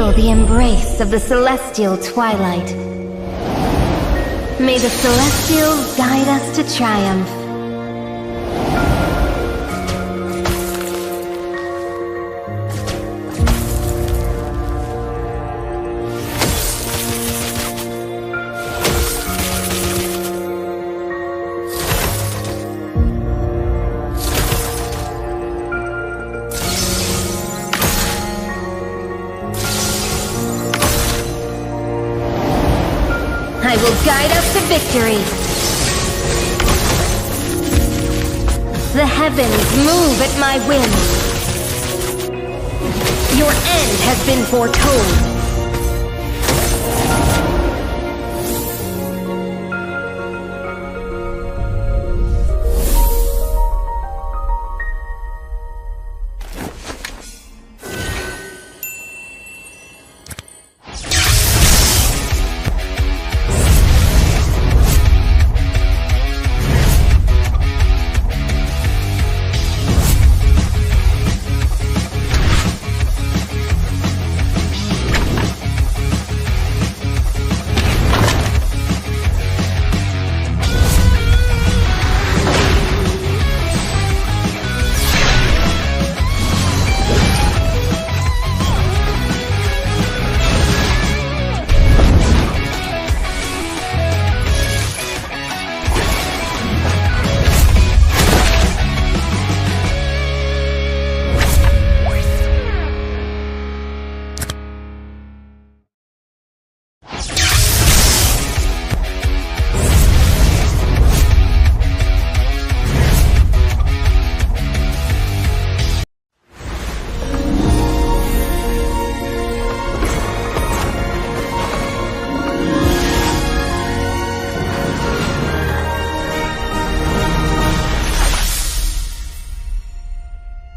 Feel the embrace of the celestial twilight. May the celestials guide us to triumph. I will guide us to victory. The heavens move at my whim. Your end has been foretold.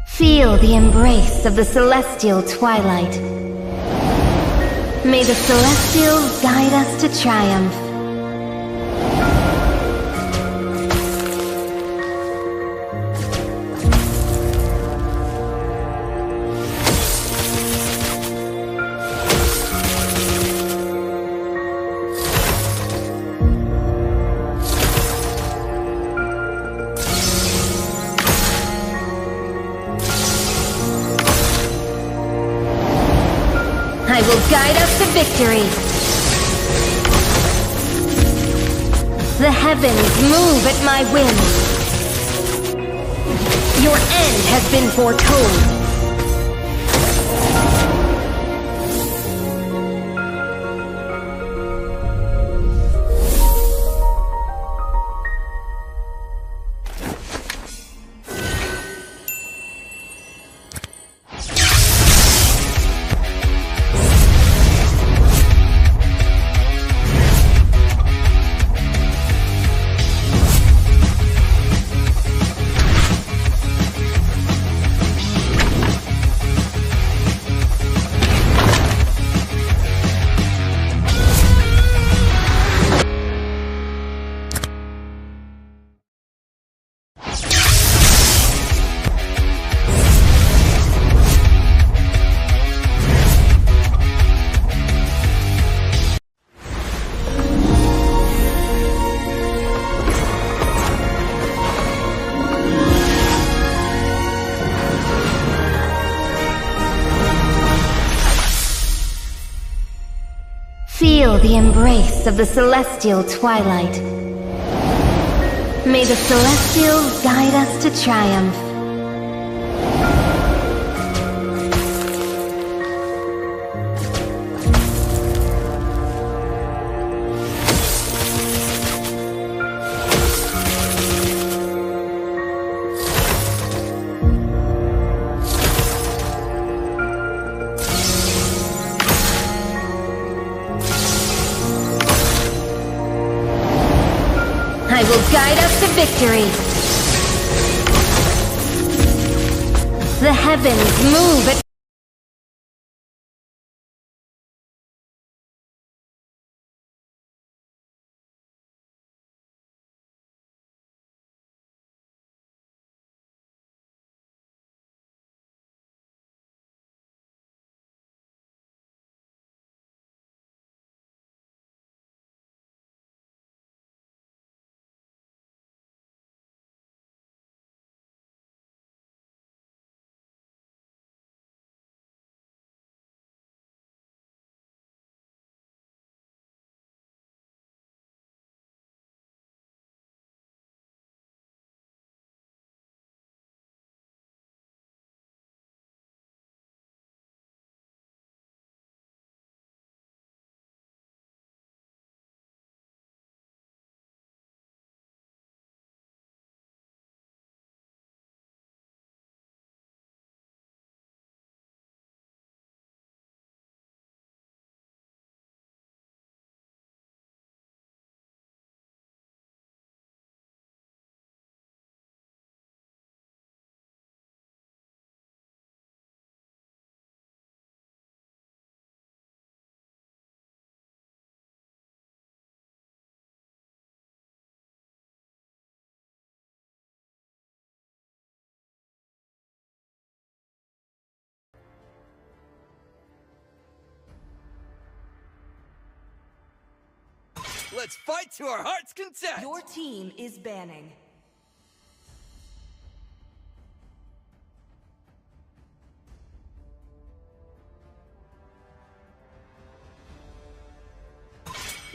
Feel the embrace of the celestial twilight. May the celestials guide us to triumph. I will guide us to victory. The heavens move at my whim. Your end has been foretold. Feel the embrace of the celestial twilight. May the celestials guide us to triumph. I will guide us to victory. The heavens move at Let's fight to our heart's content! Your team is banning.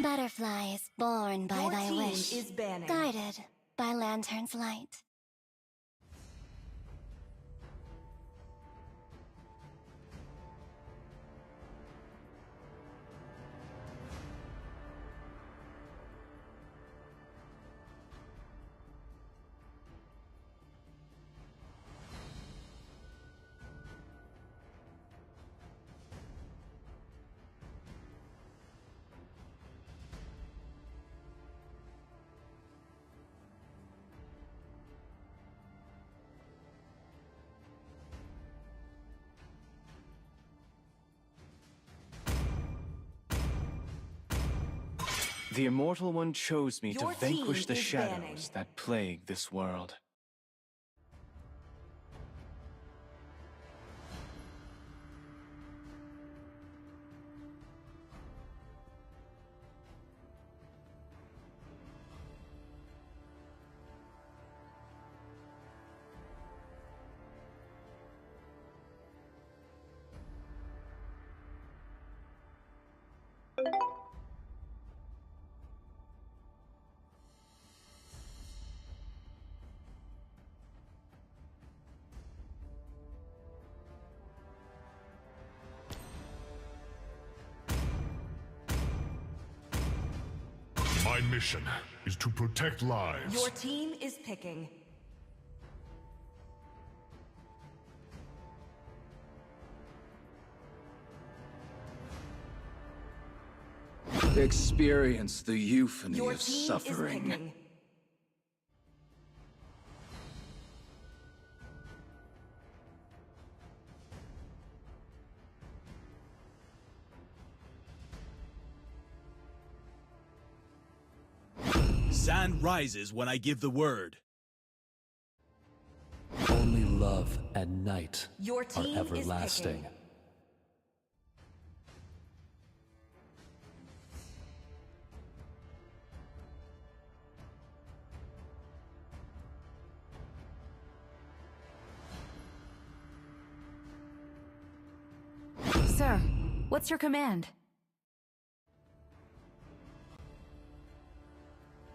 Butterflies born by Your thy team wish, is banning. guided by lantern's light. The Immortal One chose me Your to vanquish team the is shadows banning. that plague this world. My mission is to protect lives. Your team is picking. Experience the euphony Your of team suffering. is picking. Sand rises when I give the word. Only love and night Your are team everlasting. is picking. Sir, what's your command?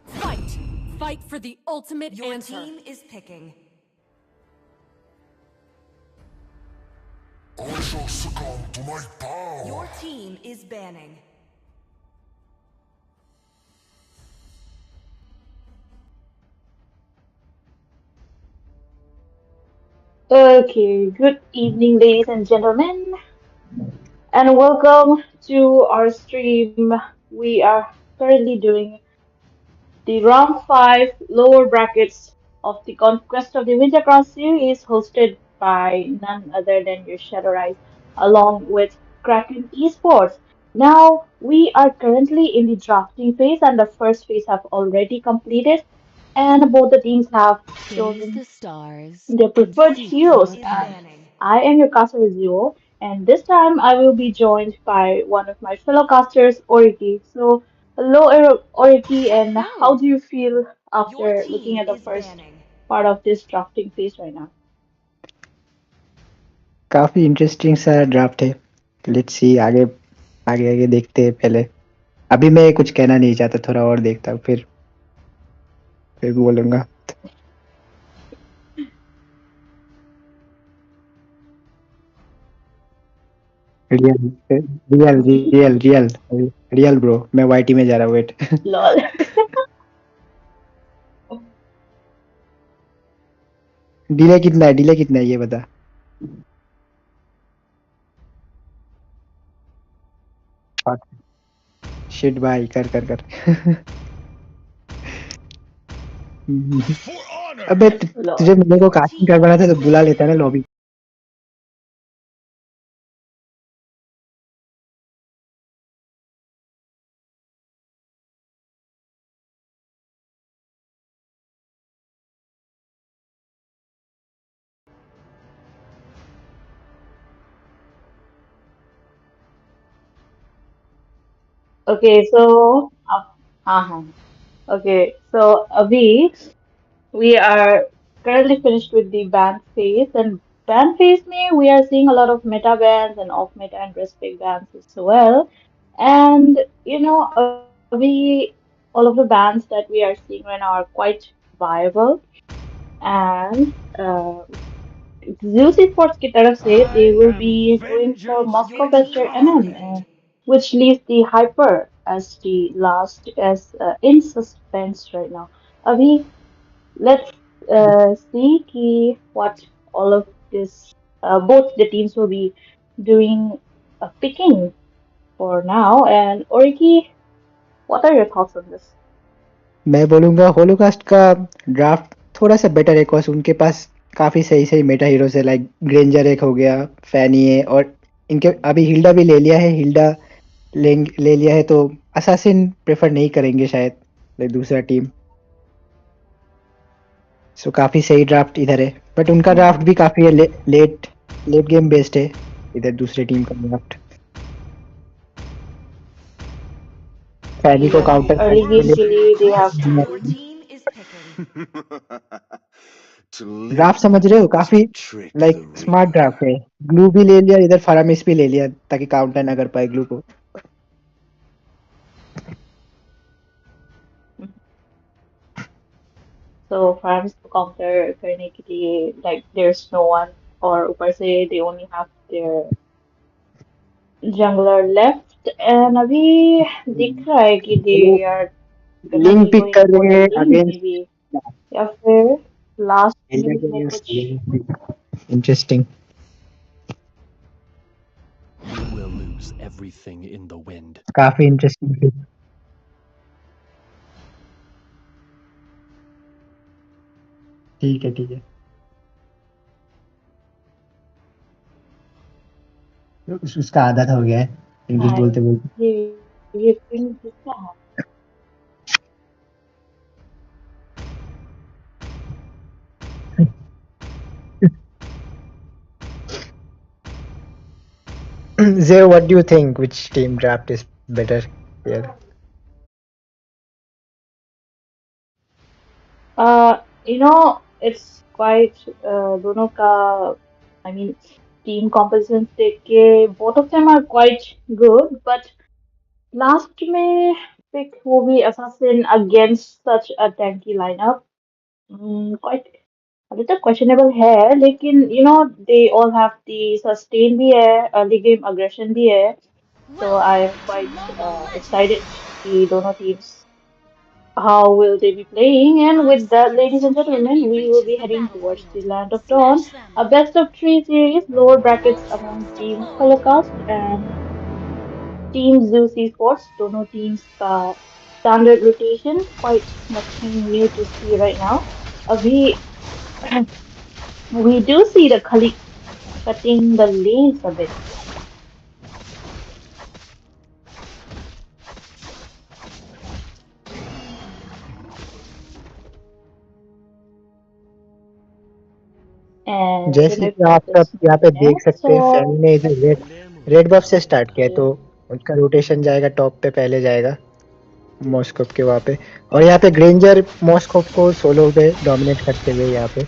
Fight! Fight for the ultimate Your answer. team is picking. I shall succumb to my power. Your team is banning. Okay, good evening, ladies and gentlemen, and welcome to our stream. We are currently doing the round 5 lower brackets of the Conquest of the Wintercross series, hosted by none other than your Shadow Rise, along with Kraken Esports. Now, we are currently in the drafting phase, and the first phase have already completed, and both the teams have Gaze chosen the stars their and Your preferred seek team heroes, your is and path. banning. I am your caster Zero, and this time I will be joined by one of my fellow casters, Oriki. So, hello, Oriki, and how Hello. do you feel Your after looking team at the is first banning. part of this drafting phase right now? काफी interesting सा draft है। Let's see आगे आगे आगे देखते हैं पहले। अभी मैं कुछ कहना नहीं चाहता, थोड़ा और देखता हूँ फिर बोलूंगा। Real real real real real bro, मैं वाईटी में जा रहा हूँ, वेट। Lol. डिले कितना है ये बता। शिट भाई, कर कर कर। For honor! अबे तुझे Lol. मेरे को Your कास्टिंग team करवाना था is तो बुला लेता banning. ना lobby. Okay, so Uh-huh. Okay, so Avi, we are currently finished with the ban phase, and ban phase me, we are seeing a lot of meta bans and off meta and respect bans as well. And Avi, all of the bans that we are seeing right now are quite viable. And Zeus Esports की तरफ से they will be going for Moscow Your as their team is MM, picking. which leaves the Hyper as the last as in suspense right now. Abhi, let's see what all of this both the teams will be doing picking for now. And Oriki, what are your thoughts on this? मैं बोलूंगा Holocaust का draft थोड़ा सा better है because उनके पास काफी सही सही मेटा हीरोज है लाइक ग्रेंजर एक हो गया फैनी है और इनके अभी हिल्डा भी ले लिया है हिल्डा ले लिया है तो असासिन प्रेफर नहीं करेंगे शायद लाइक दूसरा टीम सो काफी सही ड्राफ्ट इधर है बट उनका ड्राफ्ट भी काफी है लेट लेट गेम बेस्ड है इधर दूसरे टीम का ड्राफ्ट फैनी को Yeah, काउंटर early करने के game के लिए they have Your लिए team is picking. To draft live समझ रहे हो is काफी to trick like the smart reaper. Draft है ग्लू भी ले लिया इधर फरामिस भी ले लिया ताकि काउंटर ना कर पाए ग्लू को so farms to counter करने के लिए like there's no one और ऊपर से they only have their jungler left and अभी दिख रहा है कि they वो are gonna link be pick going कर for रहे the हैं lane maybe अगेंस्ट या फिर last इंडिया minute के में कुछ against interesting You will lose everything in the wind. काफी इंटरेस्टिंग ठीक है ठीक है उसका आदत हो गया है इंग्लिश हाँ बोलते बोलते ये पिंग किसका है Zay, what do you think? Which team draft is better here? it's quite दोनों का I mean team compositions देख के both of them are quite good but last में pick वो भी assassin against such a tanky lineup quite a little questionable है लेकिन they all have the sustain भी है early game aggression भी है so I'm quite excited कि दोनों teams how will they be playing? And with that, ladies and gentlemen, we will be heading towards the Land of Dawn, a best of three series, lower brackets among Team Holocaust and Team Zeus Esports. Dono teams standard rotation, quite nothing new to see right now. We we do see the Khalik cutting the lanes a bit. And I don't जैसे know if कि you आप सब noticed यहाँ पे देख next सकते हैं fan or ने इधर रेड बफ से स्टार्ट किया तो उनका रोटेशन जाएगा टॉप पे पहले जाएगा मॉस्कोव के वहाँ पे और यहाँ पे ग्रेंजर मॉस्कोव को सोलो पे डोमिनेट करते हुए यहाँ पे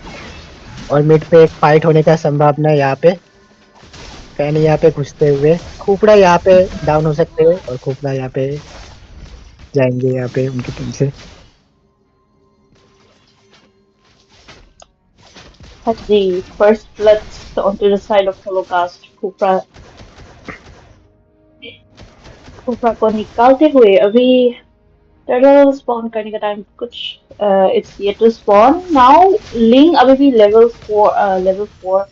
और मिड पे एक फाइट होने का संभावना है यहाँ पे फैन यहाँ पे घुसते हुए खोपड़ा यहाँ पे डाउन हो सकते हैं और खोपड़ा यहाँ पे जाएंगे यहाँ पे उनकी टीम से has the first bloods onto the side of Holocaust. Kupra को निकालते हुए अभी टर्टल स्पॉन करने का टाइम कुछ it's yet to spawn now Ling अभी भी level 4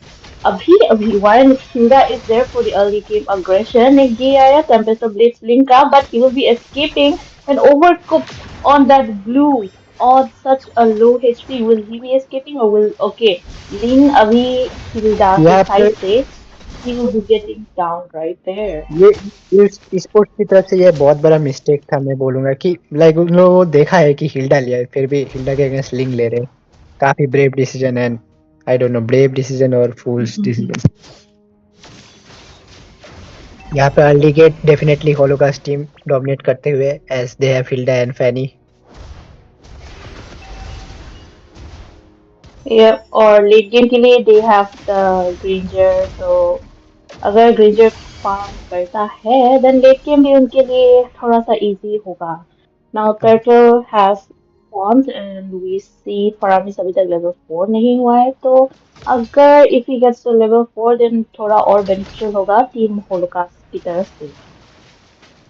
अभी while Hilda is there for the early game aggression एक ये आया Tempest of Blades Ling का but he will be escaping and overcooked on that blue on such a low HP will he be escaping or will okay Ling अभी Hilda के यहाँ पे side से he will be getting down right there ये sports की तरफ से ये बहुत बड़ा मिस्टेक था मैं बोलूंगा कि लाइक उन लोगों को देखा है कि हिल्डा लिया है फिर भी हिल्डा के अगेंस्ट लिंक ले रहे हैं काफी brave decision and I don't know brave decision और फूल्स डिसीजन यहाँ पे early game definitely holocaust team dominate करते हुए as they have Hilda and Fanny. ये और लेट गेम के लिए दे हैव द ग्रेंजर, तो अगर ग्रेंजर फार्म करता है देन लेट गेम भी उनके लिए थोड़ा सा इजी होगा। Now turtle has formed and we see Faramis अभी तक लेवल 4 नहीं हुआ है, तो अगर if he gets to level 4 then थोड़ा और बेनिफिशियल होगा टीम होलोकास्ट की तरफ से।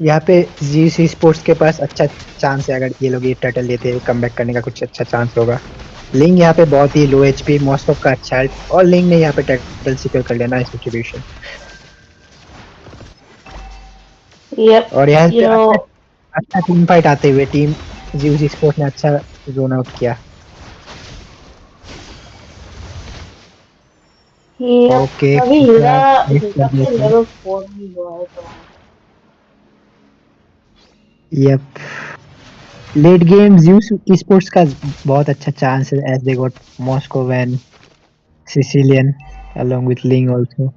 यहाँ पे जीसी स्पोर्ट्स के पास अच्छा चांस है, अगर ये लोग ये टर्टल लेते हैं कमबैक करने का कुछ अच्छा चांस होगा। लिंग यहाँ पे बहुत ही लो एचपी, मॉस्को का अच्छा हेल्प, और लिंग ने यहाँ पे टर्टल सिक्योर कर लेना इस सिचुएशन। Yep, और यहाँ you पे अच्छा know, अच्छा टीम फाइट आते हुए टीम जीसी स्पोर्ट्स ने अच्छा जोन आउट किया। yep, ओके, अभी दूसरा हिला मिस हिला कर के देते हैं। लेवल 4 नहीं हुआ है तो yup, late game juice sports का बहुत अच्छा चांस है as they got Moscow and Sicilian along with Ling also.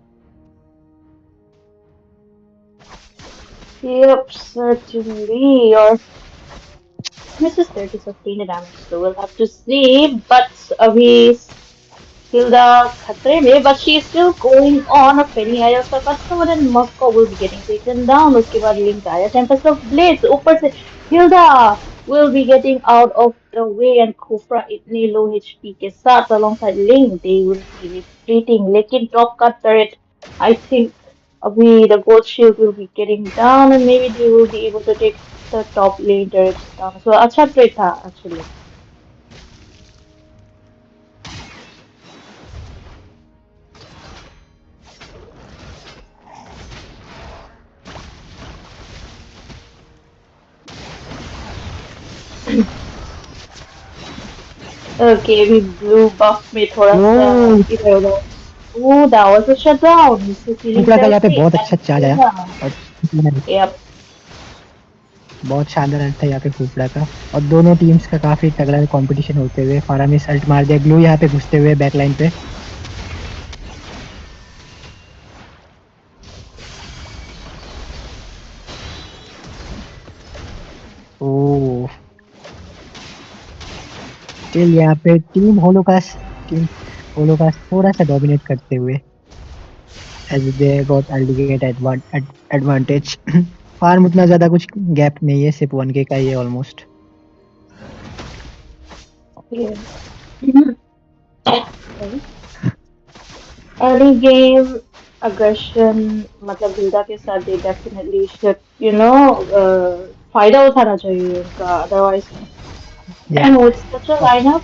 yep, certainly. Or this is there to sustain the damage, so we'll have to see. But अभी Hilda खतरे में, but she is still going on. और फेनी आया उसका customer and Moscow will be getting taken down. उसके बाद link आया, Tempest of blades ऊपर से Hilda will be getting out of the way and Kufra इतने low HP के साथ alongside Link they will be retreating. लेकिन टॉप का turret I think अभी the gold shield will be getting down and maybe they will be able to take the top lane turrets down. So अच्छा trade था actually. Okay, अभी blue buff में थोड़ा सा ओह, इधर उधर. Oh, that was a shutdown. इससे ceiling कुकड़ा का तरफ यहाँ पे से बहुत and अच्छा चार्ज आया, yeah, और yep. बहुत शानदार अल्ट था यहाँ पे कुकड़ा का। और दोनों टीम्स का काफी तगड़ा कंपटीशन होते हुए फारामिस अल्ट मार दिया, ग्लू यहाँ पे घुसते हुए बैकलाइन पे। ओह, स्टिल यहाँ पे टीम होलोकास्ट थोड़ा सा डोमिनेट करते हुए as they got a late advantage. Farm उतना ज्यादा कुछ गैप नहीं है, सिर्फ 1K का ही है almost. Yeah. Sorry. Early game aggression मतलब हिल्डा के साथ they definitely should फायदा उठाना चाहिए उनका, otherwise या and with such a lineup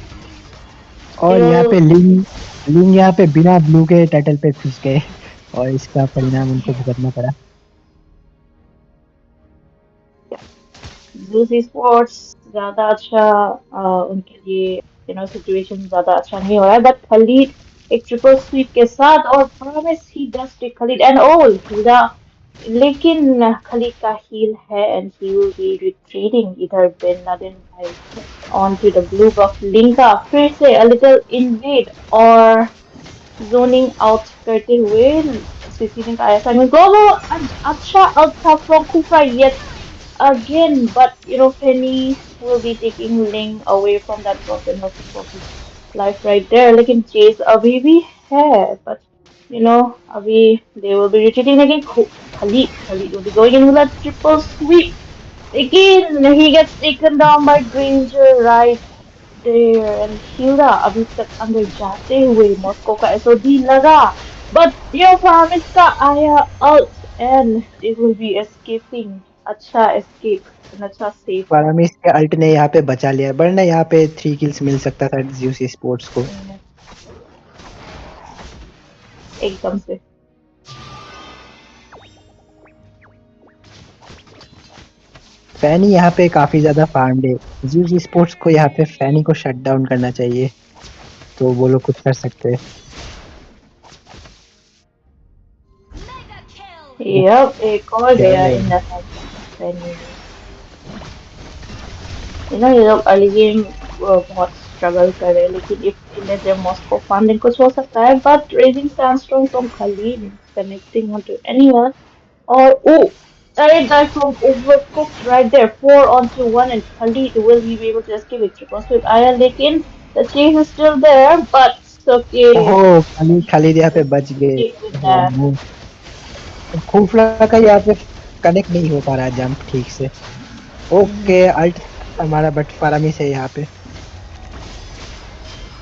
और यहाँ पे still लिंग लिंग यहाँ पे बिना ब्लू के टर्टल पे घुस गए, और इसका परिणाम उनको भुगतना पड़ा। दूसरी स्पोर्ट्स ज्यादा अच्छा उनके लिए सिचुएशन ज्यादा अच्छा नहीं हो रहा है, बट खलीद एक ट्रिपल स्वीप के साथ और promise he does take Khaled and all Hilda, लेकिन खलीद का हील है and he will be retreating इधर बिन लादेन भाई on to the blue buff लिंका फिर से अ लिटिल इनवेड और जोनिंग आउट करते हुए सीसी ने आया साइमन ग्लोबो अच्छा आउट था फ्रॉम कुफा yet again, but Penny will be taking Ling away from that brokenness of his life right there. लेकिन Chase अभी भी है, but अभी they will be retreating again. Khalid will be going in with a triple sweep. Again, he gets taken down by Granger right there, and Hilda अभी तक अंदर जाते हुए मॉस्को का एसओडी लगा, but Promise का आया out and they will be escaping. अच्छा escape and अच्छा safe. फारामिस के अल्ट ने यहाँ पे बचा लिया, वरना यहाँ पे 3 किल्स मिल सकता था जीसी स्पोर्ट्स को। एकदम से फैनी यहाँ पे काफी ज्यादा फार्म्ड है, जीसी स्पोर्ट्स को यहाँ पे फैनी को शट डाउन करना चाहिए, तो वो लोग कुछ कर सकते हैं। yep, एक और गया चलो, in the head. Penny. ये लोग अर्ली गेम बहुत स्ट्रगल कर रहे हैं, लेकिन इफ इन जब मॉस्को फार्म दिन कुछ हो सकता है, but raging sandstorm from Khalid connecting on to anyone Or oh, direct dive from overcooked right there. 4 on 1 and Khalid will he be able to escape with triple sweep? Aya लेकिन the chase is still there, but okay, ओहो खाली he खाली यहाँ पे will बच गए। escape with oh that. No, खूफला का यहाँ पे कनेक्ट नहीं हो पा रहा है जंप ठीक से। Okay Mm-hmm. अल्ट हमारा बट फारामिस है यहाँ पे।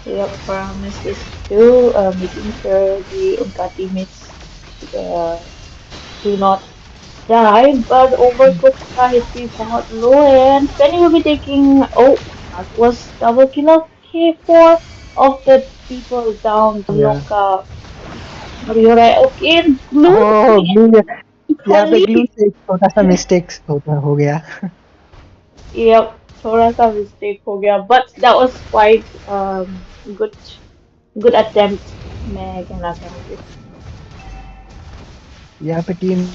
Yep, Paramis is still making sure the unka teammates uh, do not die, but Overcooked का HP बहुत low and Penny will be taking. Oh, that was double kill. Okay, 4 of the people down. हम या लोग का अभी हो रहा है. Okay, Glue oh coming glue, in. यहाँ पे ग्लू Khalid. से एक छोटा सा मिस्टेक होता हो गया। Yep, थोड़ा सा mistake हो गया, but that was quite good good attempt. मैं कहना चाहूँगी. यहाँ पे टीम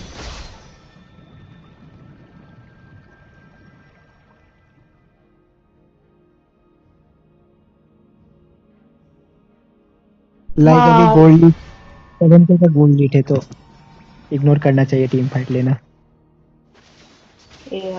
लाइक अभी हाँ, गोल्ड लीड 7 का गोल्ड लीड है तो इग्नोर करना चाहिए टीम फाइट लेना। ये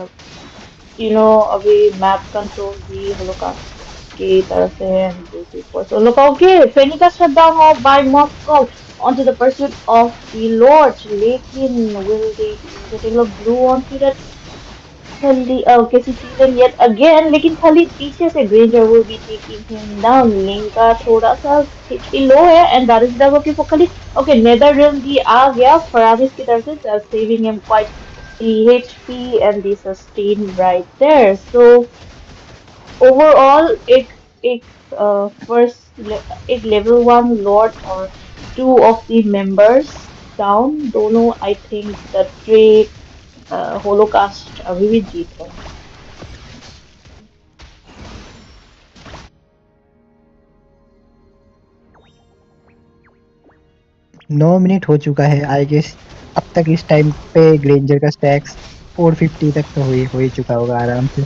अभी मैप कंट्रोल भी होलोकास्ट की तरफ से है and this is for so look okay Fenica shut down off by Moscow onto the pursuit of the Lord लेकिन will they be able to take a blue onto that Khalid okay Sicilian yet again लेकिन Khalid पीछे से Granger will be taking him down Link का थोड़ा सा HP low है and that is double kill for Khalid okay Nether Realm भी आ गया Faramis की तरफ से just saving him quite the HP and the sustain right there so overall एक एक level 1 lord और 2 of the members down दोनों I think the trade Holocaust अभी भी जीत रहे हैं. 9 मिनट हो चुका है आई गेस। अब तक इस टाइम पे ग्रेंजर का स्टैक्स 450 तक तो हो ही चुका होगा आराम से।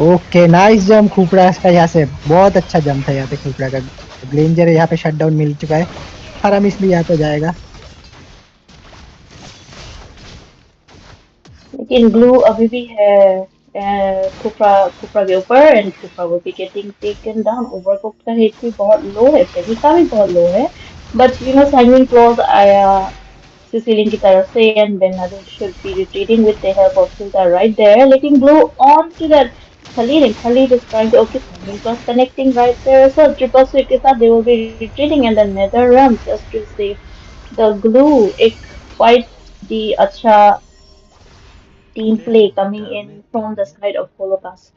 ओके नाइस जंप खूपड़ा का यहाँ से, बहुत अच्छा जंप था यहाँ पे खूपड़ा का। ग्रेंजर यहाँ पे शटडाउन मिल चुका है, फरामिस भी यहाँ पे जाएगा। लेकिन ब्लू अभी भी है कुपरा कुपरा के ऊपर एंड कुपरा will be getting taken down overcook का हिट भी बहुत लो है पेनी का भी बहुत लो है बट सैंगविन क्लॉज आया सिसिलियन की तरफ से and then they should be retreating with the help of Hilda right there लेकिन blue on to that Khalid and Khalid is trying to okay Sangin Plus connecting right there so triple sweep के साथ they will be retreating and the nether realm just to save the glue एक quite the अच्छा team play coming in from the side of Holocaust.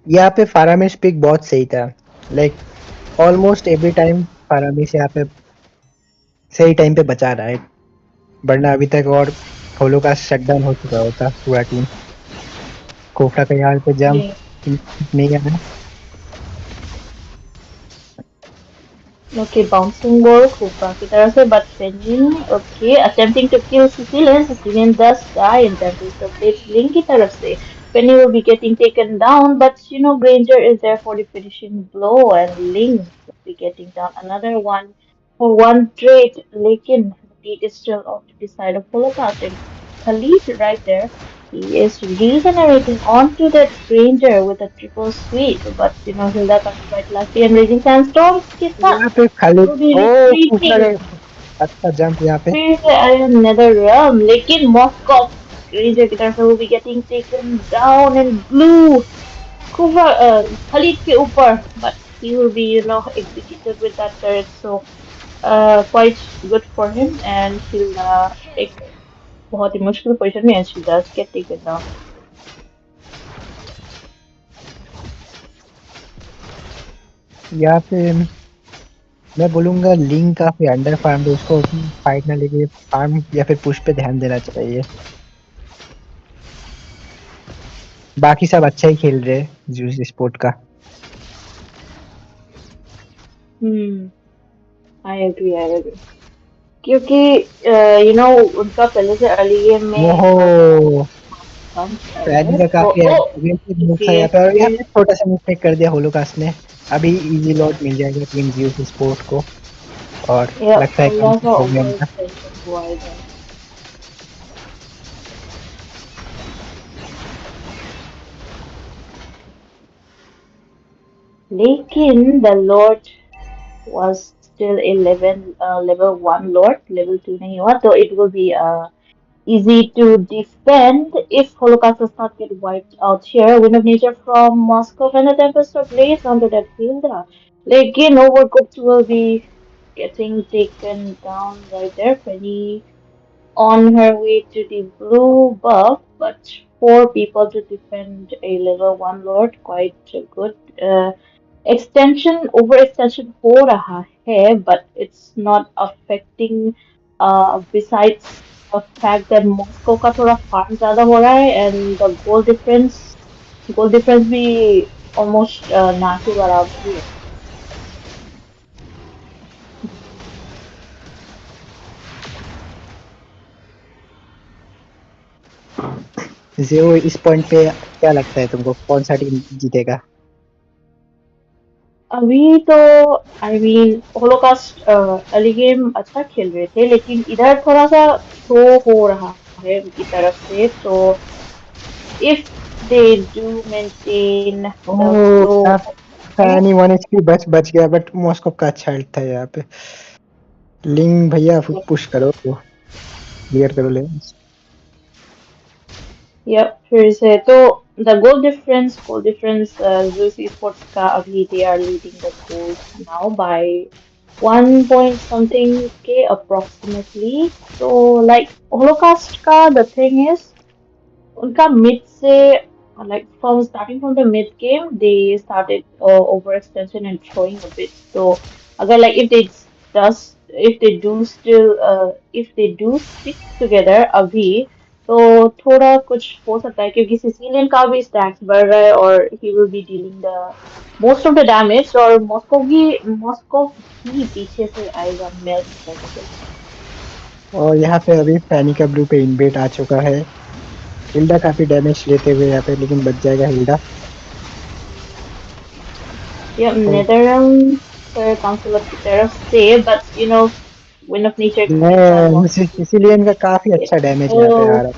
यहाँ पे फारामिस pick बहुत सही था, like almost every time फारामिस यहाँ पे सही टाइम पे बचा रहा है, वरना अभी तक और होलो का शटडाउन हो चुका होता पूरा टीम। कोफरा का यहाँ पे जंप Yeah. नहीं आया। Okay, bouncing ball, Cooper की तरफ से but Penny, okay, attempting to kill Sicilian. Sicilian does die in Tempest of Fates. Link की तरफ से Penny will be getting taken down, but Granger is there for the finishing blow, and Link will be getting down another one for one trade. लेकिन the lead is still off to the side of Holocaust, and Khalid right there. He is regenerating onto that Granger with a triple sweep, but Hilda coming quite lucky and Raging Sandstorms के साथ यहाँ पे खाली will be O कोफरा retreating. का अच्छा jump यहाँ पे। फिर से another realm, लेकिन Moscow Granger की तरफ से will be getting taken down and blue Kuva Khalid के ऊपर, but he will be executed with that turret, so quite good for him and Hilda एक बहुत ही मुश्किल पोजीशन में and she does get taken down. यहाँ पे मैं बोलूंगा लिंक काफी अंडर फार्म है, उसको फाइट ना लेके फार्म या फिर पुश पे ध्यान देना चाहिए। बाकी सब अच्छा ही खेल रहे हैं जूस स्पोर्ट का। I agree, I agree. क्योंकि उनका पहले से अर्ली गेम में ओहो कम फैनी है का तो काफी एग्रेसिव मूव था ओके यहाँ पे, और यहाँ फिर पे छोटा सा मिस्टेक कर दिया होलोकास्ट ने। अभी इजी लॉट मिल जाएगा टीम जीओस स्पोर्ट को। और या लगता है थोड़ा सा कंप्लीट हो गया ओवर इनका। एक्सटेंशन हुआ इधर। लेकिन the Lord was still a level 1 lord, level 2 नहीं हुआ, so it will be easy to defend if Holocaust does not get wiped out here. Wind of Nature from Moscow and the Tempest of Blaze onto that field. Lekin Overcooked will be getting taken down right there. Penny on her way to the blue buff, but four people to defend a level 1 lord. Quite a good. Extension over extension हो रहा है but it's not affecting besides the fact that Moscow का थोड़ा farm ज्यादा हो रहा है and the goal difference भी almost ना के बराबर ही है। जेरो इस पॉइंट पे क्या लगता है तुमको कौन सा टीम जीतेगा? अभी तो I mean Holocaust early game अच्छा खेल रहे थे लेकिन इधर थोड़ा सा शो हो रहा है उनकी तरफ से तो if they do maintain the oh flow यार, फैनी 1 HP बच बच गया, बट मॉस्को का अच्छा हेल्थ था यहाँ पे। लिंग भैया पुश करो, क्लियर करो ले। Yep, फिर से तो the goal difference Zeus Esports का अभी they are leading the goals now by 1 point something K approximately. So like Holocaust का the thing is उनका mid से like from starting from the mid game they started overextension and throwing a bit. So अगर like if they do stick together अभी तो थोड़ा कुछ हो सकता है क्योंकि सिसिलियन का भी स्टैक्स बढ़ रहा है और he will be dealing the most of the damage और मॉस्को ही पीछे से आएगा मेरे हिसाब से। और यहाँ पे अभी फैनी का ब्लू पे इनवेट आ चुका है। हिल्डा काफी डैमेज लेते हुए यहाँ पे, लेकिन बच जाएगा Hilda. Yeah, Netherrealm per Consulate की तरफ से but you know Wind of Nature keeps on walking Sicilian का काफी it. अच्छा डैमेज यहाँ पे आ तो रहा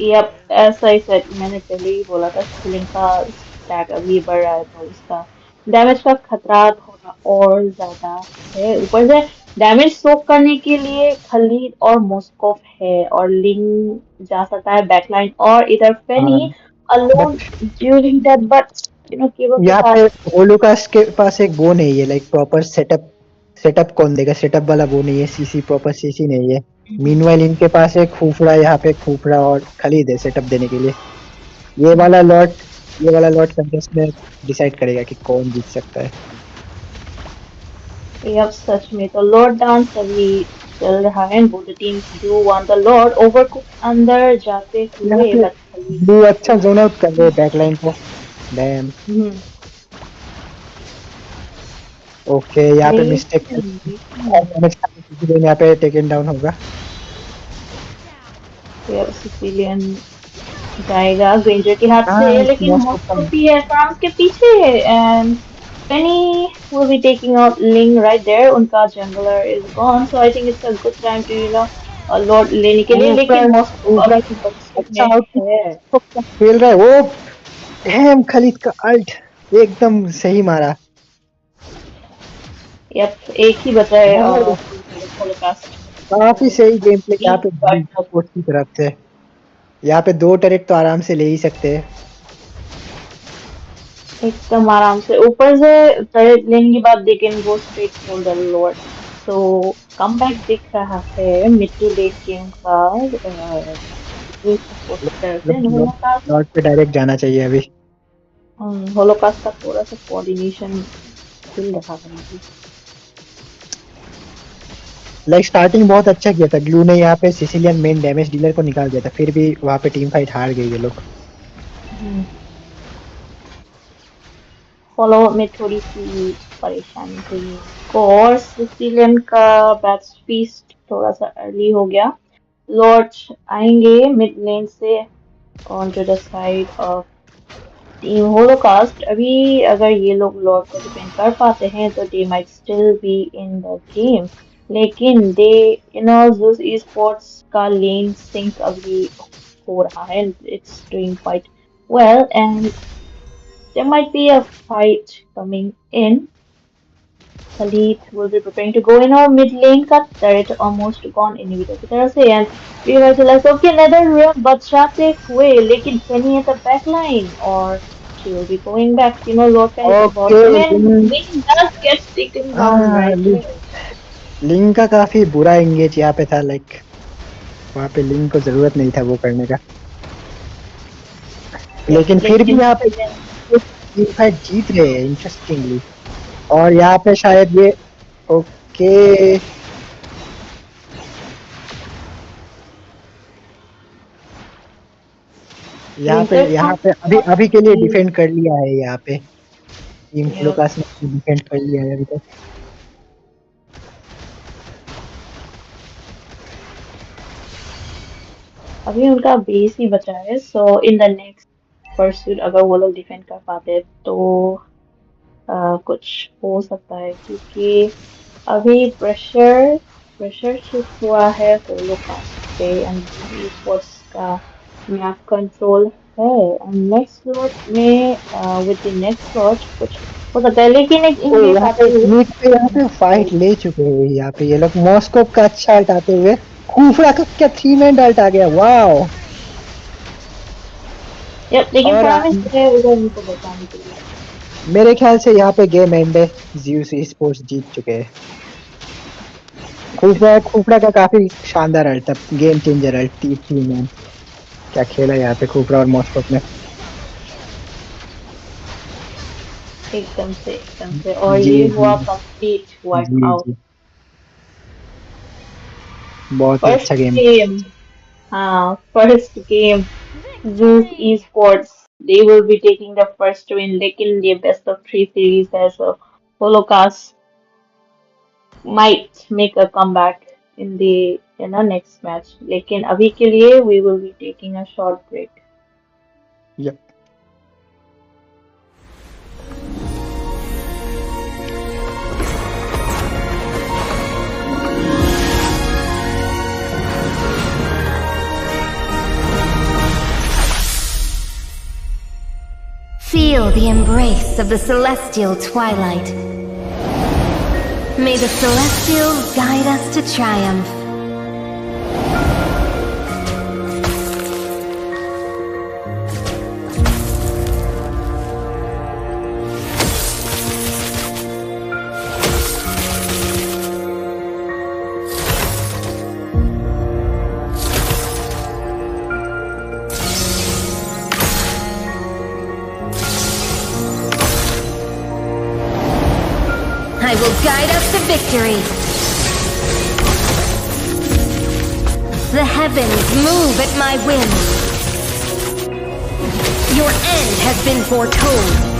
yep, as I said मैंने पहले ही बोला था सिसिलियन का स्टैक अभी बढ़ रहा है तो उसका डैमेज का खतरा थोड़ा और ज्यादा है। ऊपर से डैमेज सोक करने के लिए खलीद और मोस्कोव है और लिंग जा सकता है बैकलाइन और इधर है। फेनी alone but during that but you know केवल के यहाँ पे साथ होलोकास्ट के पास एक वो नहीं है, लाइक प्रॉपर सेटअप। सेटअप कौन देगा? सेटअप वाला वो नहीं है, सीसी प्रॉपर सीसी नहीं है। मीनवाइल इनके पास एक खूफड़ा, यहाँ पे खूफड़ा और खलीद है सेटअप देने के लिए। ये वाला लॉट ये वाला लॉट कंटेस्ट में डिसाइड करेगा कि कौन जीत सकता है। यप सच में तो लॉर्ड डांस अभी चल रहा है both the teams do want the lord overcooked अंदर जाते यहाँ हुए पे but खलीद ब्लू अच्छा जोन आउट कर रहे हैं बैकलाइन को। डैम। हम्म ओके, यहाँ पे मिस्टेक लेकिन यहाँ पे टेकन डाउन होगा। यप सिसिलियन जाएगा ग्रेंजर के हाथ से हाँ, लेकिन मॉस्को का मॉस्को भी है फ्रांस के पीछे and Penny will be taking out Ling right there. उनका jungler is gone, so I think it's a good time to Lord लेने के लिए ऊपर लेकिन मॉस्को ऊपर अभी बच्चे अच्छा में आउटपुट है। खेल रहा है वो। डैम, खलीद का अल्ट एकदम सही मारा। यप एक ही बचा है और होलोकास्ट काफी सही गेम प्ले यहाँ पे बट कोच की तरफ से। यहाँ पे 2 टरेट तो आराम से ले ही सकते हैं। एकदम आराम से ऊपर से टरेट लेने के बाद they can go straight for the Lord so comeback दिख रहा है मिड टू लेट गेम का सपोर्ट की तरफ से होलोकास्ट लॉर्ड पे डायरेक्ट जाना चाहिए अभी। होलोकास्ट का थोड़ा सा कोऑर्डिनेशन हिल रहा है अभी। लाइक स्टार्टिंग बहुत अच्छा किया था ग्लू ने, यहाँ पे सिसिलियन मेन डैमेज डीलर को निकाल दिया था, फिर भी वहाँ पे टीम फाइट हार गई ये लोग। फॉलो में थोड़ी सी परेशानी हुई को और सिसिलियन का बैच फीस्ट थोड़ा सा अर्ली हो गया लॉर्ड आएंगे मिड लेन से on to the side of team Holocaust अभी अगर ये लोग लॉर्ड को डिफेंड कर पाते हैं तो they might still be in the game लेकिन दे जूस ई स्पोर्ट्स का लेन सिंक अभी हो रहा है it's doing quite well and there might be a fight coming in Khalid will be preparing to go in our mid lane का turret almost gone inhibitor की तरफ से and we were to like okay another room बचाते हुए लेकिन Penny at the back line or she will be going back Lord Penny is about okay to come in link Link does get taken down right link away link का काफी बुरा engage यहाँ पे था like वहाँ पे link को जरूरत नहीं था वो करने का yep लेकिन फिर भी लेकिन यहाँ पे टीम फाइट जीत रहे हैं इंटरेस्टिंगली और यहाँ पे शायद ये ओके Linker यहाँ पे comes अभी up अभी के लिए he's डिफेंड कर लिया है यहाँ पे टीम yep फ्लोकास ने डिफेंड कर लिया है अभी तक अभी उनका बेस ही बचा है सो इन द नेक्स्ट परस्यूट अगर वो लोग डिफेंड कर पाते तो कुछ हो सकता है क्योंकि अभी प्रेशर शिफ्ट हुआ है होलोकास्ट पे एंड स्पोर्ट्स का मैप कंट्रोल है एंड नेक्स्ट स्लॉट में विद द नेक्स्ट स्लॉट कुछ हो सकता है लेकिन एक ओ इनवेट आते हुए यहाँ पे फाइट ले चुके हैं यहाँ पे ये लोग मॉस्कोप का अच्छा हटाते हुए खूफड़ा का क्या 3 मैन डाल्ट आ गया वाओ लेकिन और प्राइम है उधर उनको बचाने के लिए मेरे ख्याल से यहाँ पे गेम एंड है जीयूस स्पोर्ट्स जीत चुके हैं खूफड़ा का काफी शानदार अल्ट था गेम चेंजर अल्ट 3 मैन क्या खेला यहाँ पे खूफड़ा और मॉस्कोप ने एकदम से और जी ये जी हुआ कंप्लीट वाइप जी आउट जी बहुत ही अच्छा फर्स्ट गेम गेम हाँ first game Zeus Victory! Esports. They will be taking the first win. लेकिन ये best of 3 series है so Holocaust might make a comeback in the next match. लेकिन अभी के लिए we will be taking a short break. Yep. Feel the embrace of the celestial twilight. May the celestials guide us to triumph. I will guide us to victory. The heavens move at my whim. Your end has been foretold.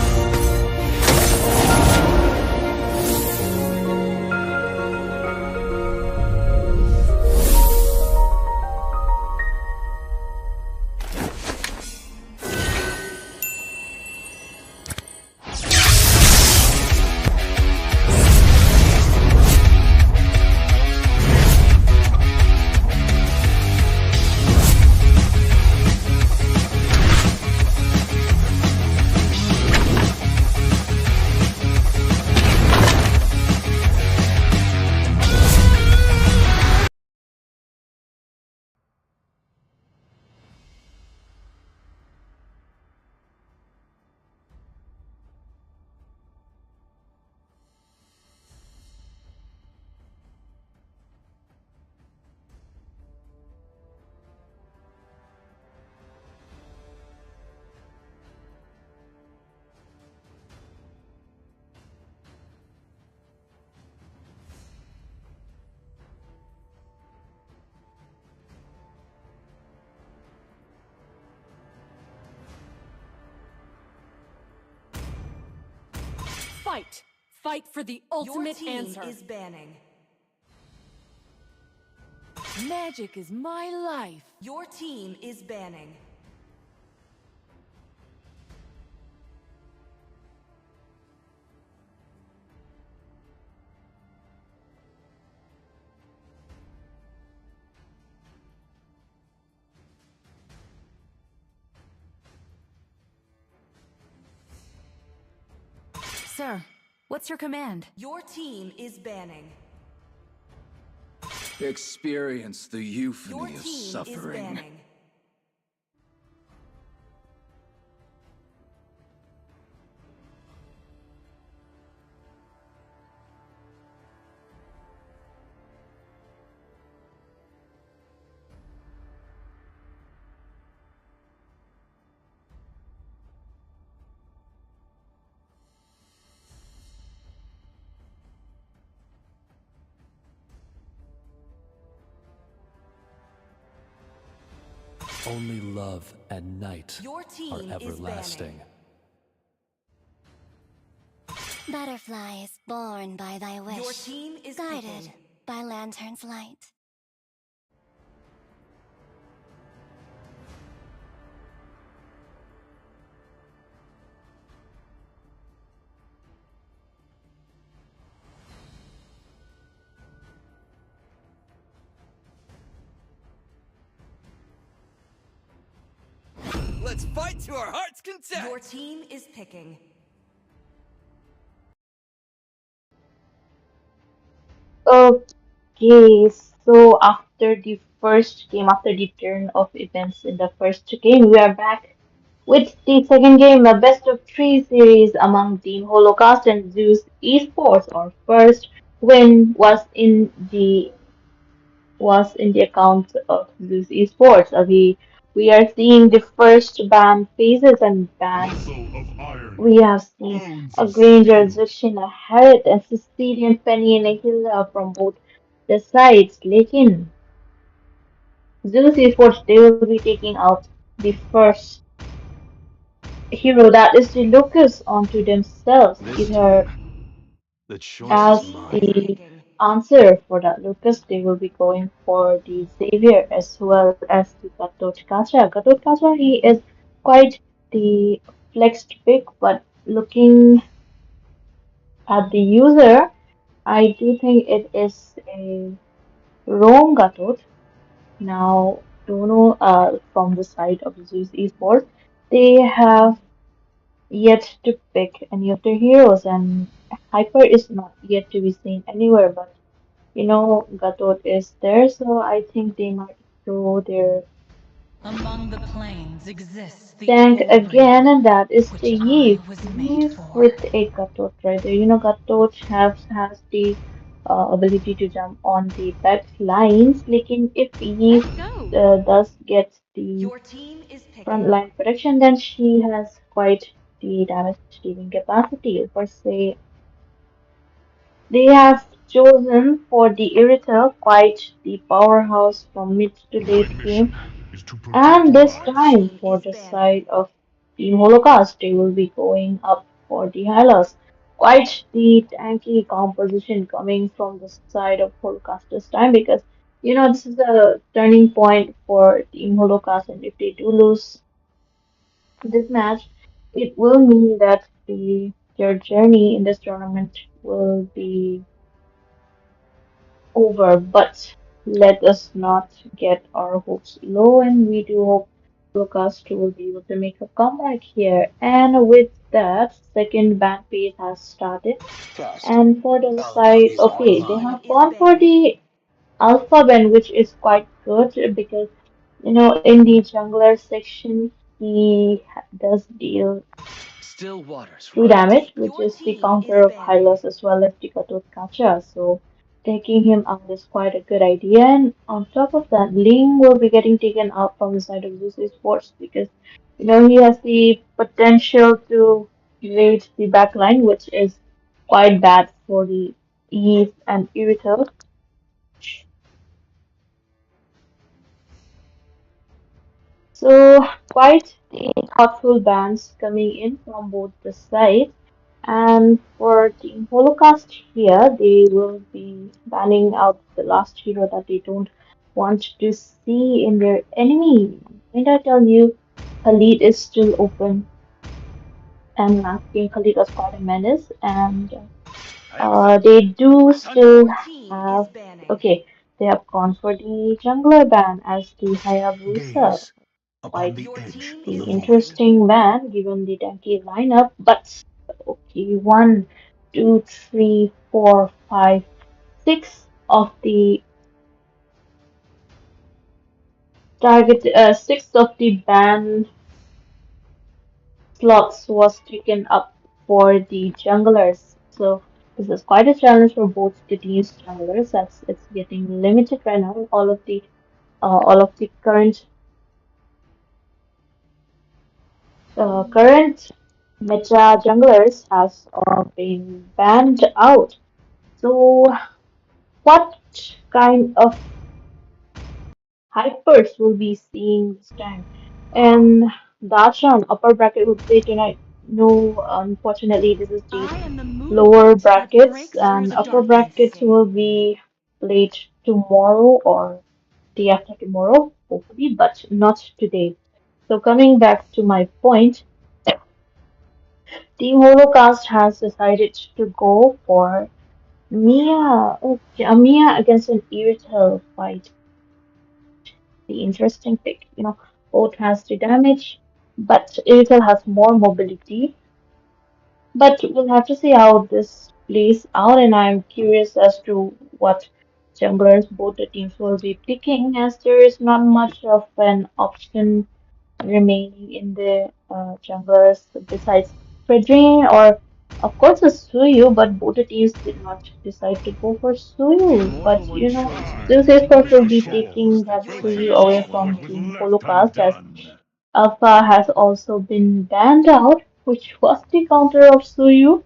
Fight! Fight for the Your ultimate team answer. is banning. Magic is my life. Your team is banning. Sir, what's your command? Your team is banning. Experience the Your euphony of team is suffering. banning. Only love and night Your are team is everlasting. banning. Butterflies born by thy wish, Your team is guided picking. by lantern's light. Let's fight to our heart's content! Your team is picking. Okay, so after the first game, after the turn of events in the first game, we are back with the second game, a best of three series among Team Holocaust and Zeus Esports. Our first win was in the account of Zeus Esports. We are seeing the first ban phases and bans. Muscle of iron, We have seen bones a of Granger, steel. Zushin, a Harriet, and Sicilian Penny and a Hilda from both the sides. Lekin Zeus Esports, they will be taking out the first hero, that is the Lucas, onto themselves, This either time, the choice Your is as team is mine. the picking. answer for that Lucas. They will be going for the Xavier as well as the Gatot Kacha. Gatot Kacha, he is quite the flexed pick, but looking at the user, I do think it is a wrong Gatot. Now, don't know from the side of Zeus Esports, they have yet to pick any of their heroes, and Hyper is not yet to be seen anywhere, but Gatot is there, so I think they might throw their Among the plains exists the tank glory again, and that is the which I Eve. was made Eve for. with a Gatot right there. Gatot has the ability to jump on the back lines. Lekin if Eve Let's go. does get the Your team is front picking. line protection, then she has quite the damage dealing capacity. Per se, they have chosen for the Irithel quite the powerhouse from mid to My late game, mission is to protect and this Your lives. time team for is the banning. side of Team Holocaust, they will be going up for the Hylos. Quite the tanky composition coming from the side of Holocaust this time, because this is a turning point for Team Holocaust, and if they do lose this match, it will mean that their journey in this tournament will be over. But let us not get our hopes low, and we do hope Lucas will be able to make a comeback here. And with that, second ban phase has started. And for the side, Your okay, they team have is gone for banning. the Alpha ban, which is quite good because in the jungler section, he does deal Still waters 2 run damage, deep. which Your is the team counter is of banning. Hylos as well as the Gatot Kacha. So taking him out is quite a good idea. And on top of that, Ling will be getting taken out from the side of Zeus Sports because he has the potential to raid the backline, which is quite bad for the Eve and Irithel. So quite the thoughtful bans coming in from both the sides. And for Team Holocaust here, they will be banning out the last hero that they don't want to see in their enemy. Did I tell you, Khalid is still open, and King Khalid was quite a menace, and they do still Your team is have. banning. Okay, they have gone for the jungler ban as the Hayabusa. Gaze upon Quite the Your edge team the is of the void. picking. interesting ban given the tanky lineup, but Okay, one, two, three, four, five, six of the six of the ban slots was taken up for the junglers. So this is quite a challenge for both the teams junglers as it's getting limited right now. All of the current meta junglers has been banned out. So what kind of hypers will be seeing this time? And Darshan, upper bracket will play tonight. No, unfortunately, this is the I am the lower movement that brackets, breaks through and the upper darkness. brackets will be played tomorrow or day after tomorrow, hopefully, but not today. So coming back to my point, Team Holocast has decided to go for Mia. Okay, a Mia against an Irithel fight. The interesting pick. Both has the damage, but Irithel has more mobility. But we'll have to see how this plays out, and I'm curious as to what junglers both the teams will be picking, as there is not much of an option remaining in the junglers besides Fredrin or, of course, a Suyu, but both the teams did not decide to go for The Suyu. immortal But one chose Zeus me to Esports will be protect taking lives. that You Suyu finish away what from was Team left Holocast as undone. Alpha has also been banned out, which was the counter of Suyu.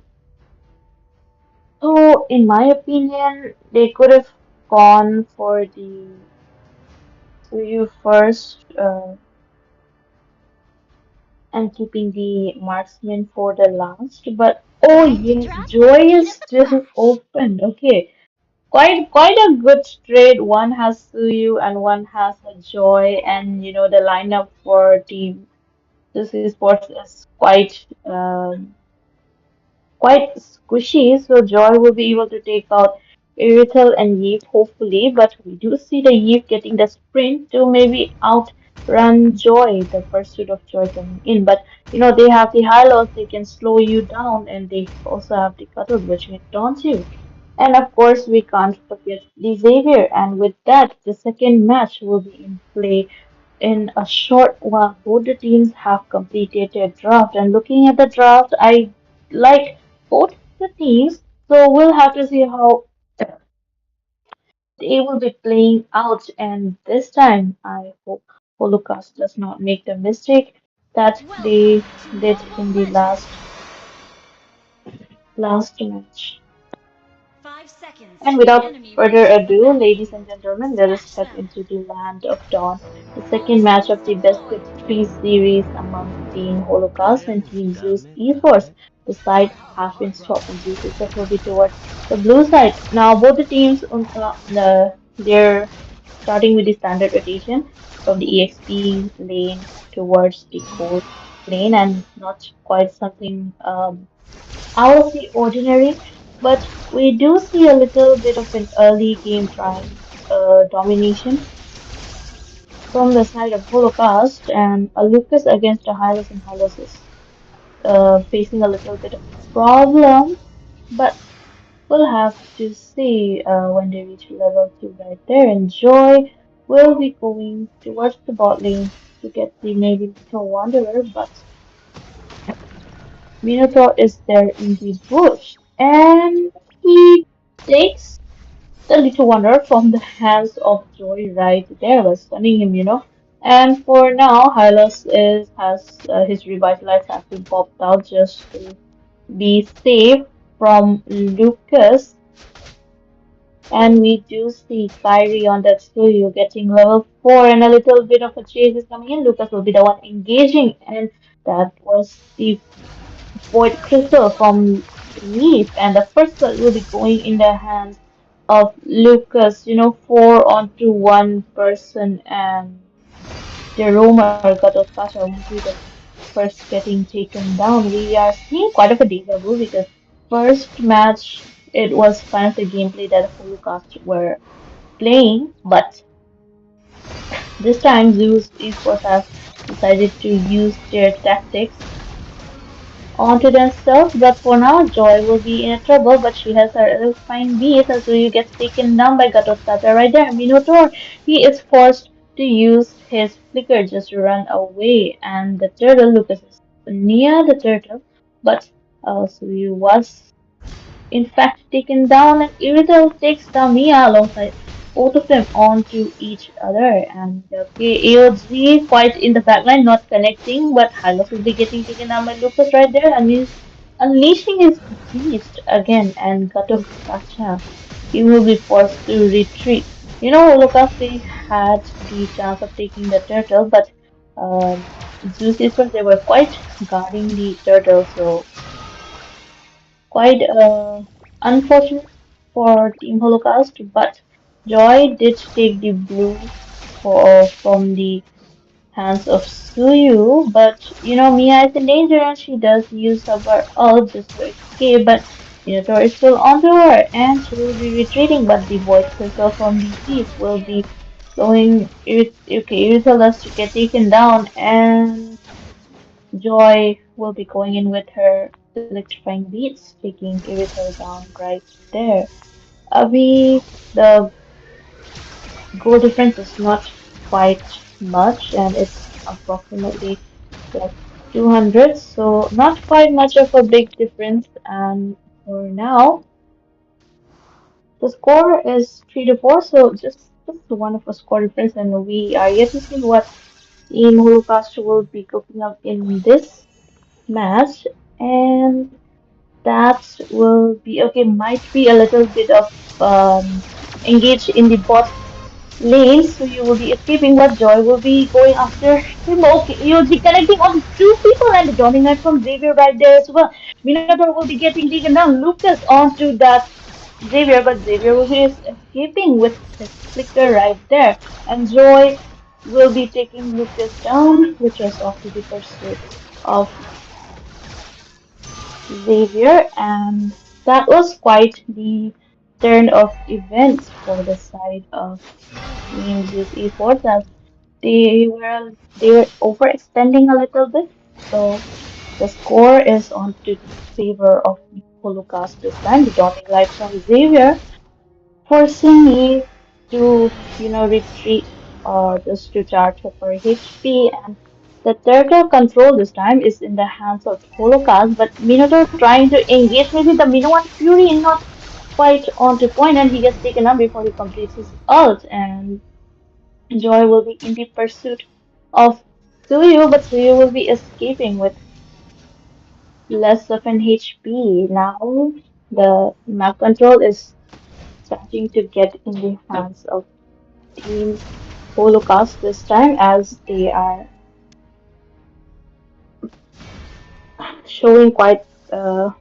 So, in my opinion, they could have gone for the Suyu first and keeping the marksman for the last. But oh Time to yes, drop what? Joy Get is at the still patch. open. Okay, quite a good trade. One has Suyu and one has a Joy, and the lineup for Team this Sports is quite squishy, so Joy will be able to take out Irithel and Yeep hopefully, but we do see the Yeep getting the sprint to maybe outrun Joy, the pursuit of Joy coming in. But they have the high lows, they can slow you down, and they also have the cuddle which can taunt you. And of course, we can't forget the Xavier, and with that, the second match will be in play in a short while. Both the teams have completed their draft, and looking at the draft, I like both the teams. So we'll have to see how they will be playing out. And this time, I hope Holocaust does not make the mistake that Welcome they to did Mobile in the Legends! last match. 5 seconds And till the without enemy further reaches the ado, ladies and battlefield. gentlemen, let us Smash step them. into the land of dawn, the second match of the best of three series among Team Holocaust and Team Zeus Esports. The side has been swapped, and Zeus Esports will be towards the blue side. Now, both the teams, they're starting with the standard rotation from the EXP lane towards the gold lane, and not quite something out of the ordinary, but we do see a little bit of an early game trying domination from the side of Holocaust, and a Lucas against a Hylos, and Hylos is facing a little bit of problem, but we'll have to see when they reach level 2 right there. And Joy will be going towards the bot lane to get the maybe Little Wanderer, but Minotaur is there in the bush, and he takes the little wanderer from the hands of Joy right there, was stunning him. And for now, Hylos has his revitalize has been popped out just to be safe from Lucas. And we do see Kyrie on that studio getting level 4, and a little bit of a chase is coming in. Lucas will be the one engaging, and that was the Void Crystal from Leaf, and the first blood will be going in the hands of Lucas. 4 onto 1 person, and the roamer Gatotkacha won't be the first getting taken down. We are seeing quite of a deja vu because first match it was kind of the gameplay that Holocaust were playing, but this time Zeus Esports has decided to use their tactics onto themselves. But for now, Joy will be in trouble, but she has her electrifying beast, and Suyu gets taken down by Gatotkacha right there. Minotaur, he is forced to use his flicker just to run away, and the turtle, Lucas, is near the turtle, but Suyu was in fact taken down, and Iridel takes Tamiya alongside both of them onto each other. And AOG quite in the backline, not connecting, but Hylos will be getting taken down by Lucas right there, and he's unleashing his beast again. And Gato Gacha, he will be forced to retreat. You know, Lucas, they had the chance of taking the turtle, but Zeus Esports, they were quite guarding the turtle, so quite unfortunate for Team Holocaust, but Joy did take the blue from the hands of Suyu. But you know, Mia is in danger and she does use up her ult just to escape. But Minotaur is still onto her and she will be retreating. But the Void Crystal from the East will be going. Okay, Irithalas to get taken down, and Joy will be going in with her electrifying beats, taking Irithel down right there. The goal difference is not quite much, and it's approximately like 200, so not quite much of a big difference. And for now, the score is 3-4, so just one of a score difference, and we are yet to see what Team Holocaust will be cooking up in this match. And that will be okay. Might be a little bit of engage in the bot lane, so you will be escaping, but Joy will be going after him. Okay, you'll be connecting on two people, and the Dawning Knight from Xavier right there as well. Minotaur will be getting taken down. Lucas onto that Xavier, but Xavier will be escaping with his flicker right there, and Joy will be taking Lucas down, which was off to the pursuit of Xavier, and that was quite the turn of events for the side of Team Zeus Esports, as they were overextending a little bit. So the score is on to the favor of Holocaust this time. The dawning light from Xavier forcing me to, retreat or just to charge up our HP. And the turtle control this time is in the hands of Holocaust, but Minotaur trying to engage. Maybe the Minoan Fury not quite on to point, and he gets taken out before he completes his ult. And Joy will be in the pursuit of Suyu, but Suyu will be escaping with less of an HP. Now the map control is starting to get in the hands of Team Holocaust this time, as they are showing quite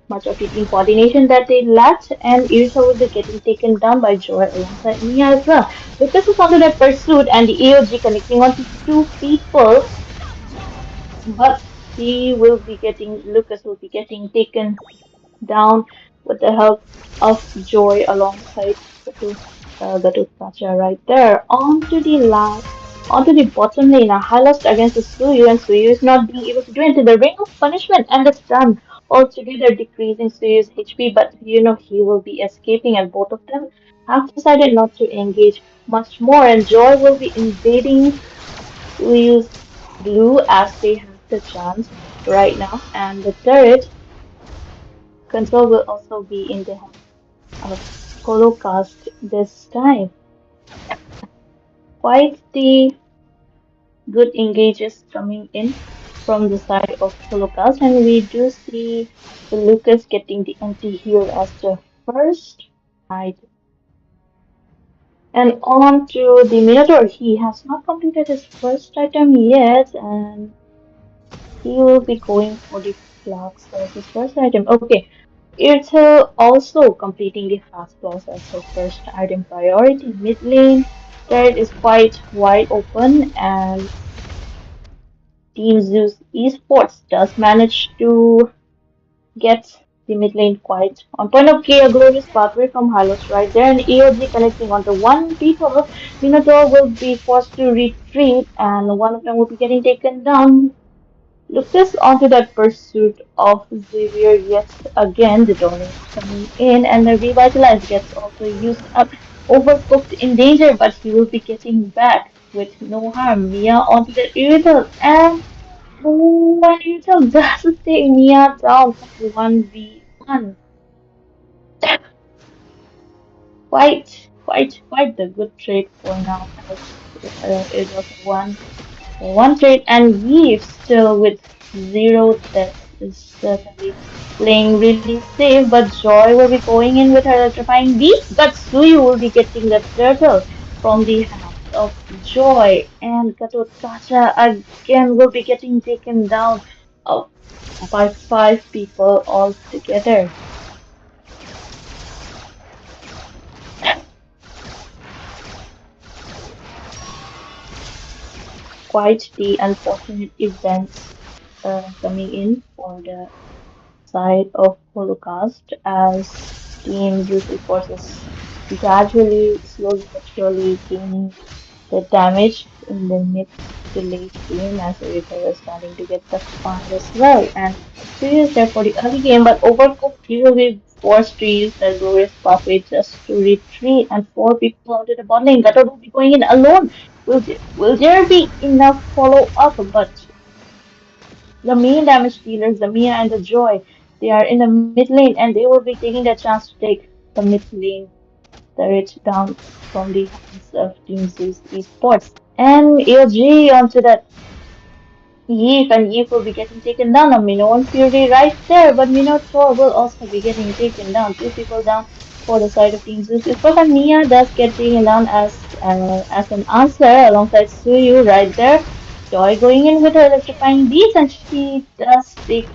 much of the team coordination that they lacked, and Irsa will be getting taken down by Joy alongside Mia as well. Lucas is onto that pursuit, and the AOG connecting onto two people, but Lucas will be getting taken down with the help of Joy alongside the Gacha right there. Onto the bottom lane. I lost against the Suyu, and Suyu is not being able to do anything. The Ring of Punishment and the stun altogether decreasing Suyu's HP, but he will be escaping, and both of them have decided not to engage much more. And Joy will be invading Suyu's blue as they have the chance right now, and the turret control will also be in the hands of Holocaust this time. Quite the good engages coming in from the side of Holocaust, and we do see the Lucas getting the anti-heal as the first item. And on to the Minotaur, he has not completed his first item yet, and he will be going for the flags as his first item. Okay, it's also completing the fast balls as her first item priority. Mid lane, that is quite wide open, and Team Zeus Esports does manage to get the mid lane quite on point. Okay, a glorious pathway from Hylos right there, and AOG connecting onto one people. Minotaur will be forced to retreat, and one of them will be getting taken down. Lucas onto that pursuit of Xavier yet again, the dominate coming in, and the revitalize gets also used up. Overcooked in danger, but he will be getting back with no harm. Mia onto the irrital, and oh, an irrital does take Mia down 1v1. Quite the good trade for now, as it was a one trade, and Eve still with zero deaths is certainly playing really safe, but Joy will be going in with her electrifying beast, but Suyu will be getting the turtle from the hands of Joy, and Katotacha again will be getting taken down uh, by five people altogether. Quite the unfortunate events coming in for the side of Holocaust as Team Zeus Esports is gradually, slowly but surely gaining the damage in the mid to late game as the Reaper is starting to get the fight as well. And Suyu is there for the early game, but Overcooked he will be forced to use the glorious pathway just to retreat, and four people onto the bot lane. Gato will be going in alone. Will there be enough follow up? But the main damage dealers, the Mia and the Joy, they are in the mid lane and they will be taking the chance to take the mid lane turret down from the hands of Team Zeus Esports. And AOG onto that Yeef, and Yeef will be getting taken down. A Minoan Fury right there, but Minotaur will also be getting taken down. Two people down for the side of Team Zeus Esports, and Mia does get taken down as an answer alongside Suyu right there. Joy going in with her electrifying beast, and she does take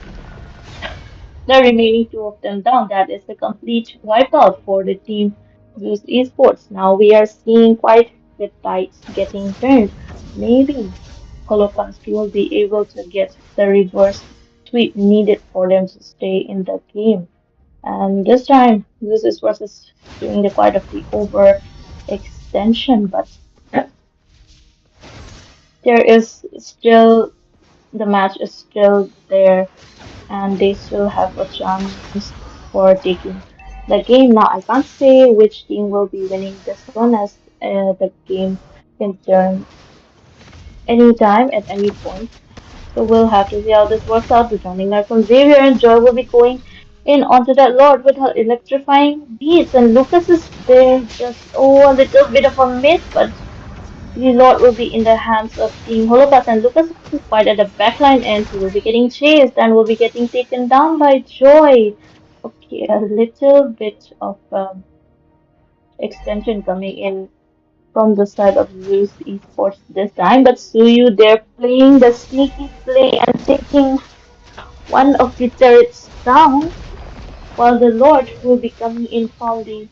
the remaining two of them down. That is the complete wipeout for the team Zeus Esports. Now we are seeing quite the tides getting turned. Maybe Holocaust will be able to get the reverse sweep needed for them to stay in the game. And this time, Zeus Esports is doing the quite of the overextension, but there is still the match is still there and they still have a chance for taking the game. Now, I can't say which team will be winning this one as the game can turn anytime at any point. So we'll have to see how this works out. Returning back from Xavier and Joy will be going in onto that Lord with her electrifying beats, and Lucas is there just a little bit of a miss, but the Lord will be in the hands of Team Holocaust, and Lucas is quite at the backline end. He will be getting chased and will be getting taken down by Joy. Okay, a little bit of extension coming in from the side of Zeus Esports this time, but Suyu they're playing the sneaky play and taking one of the turrets down, while the Lord will be coming in from the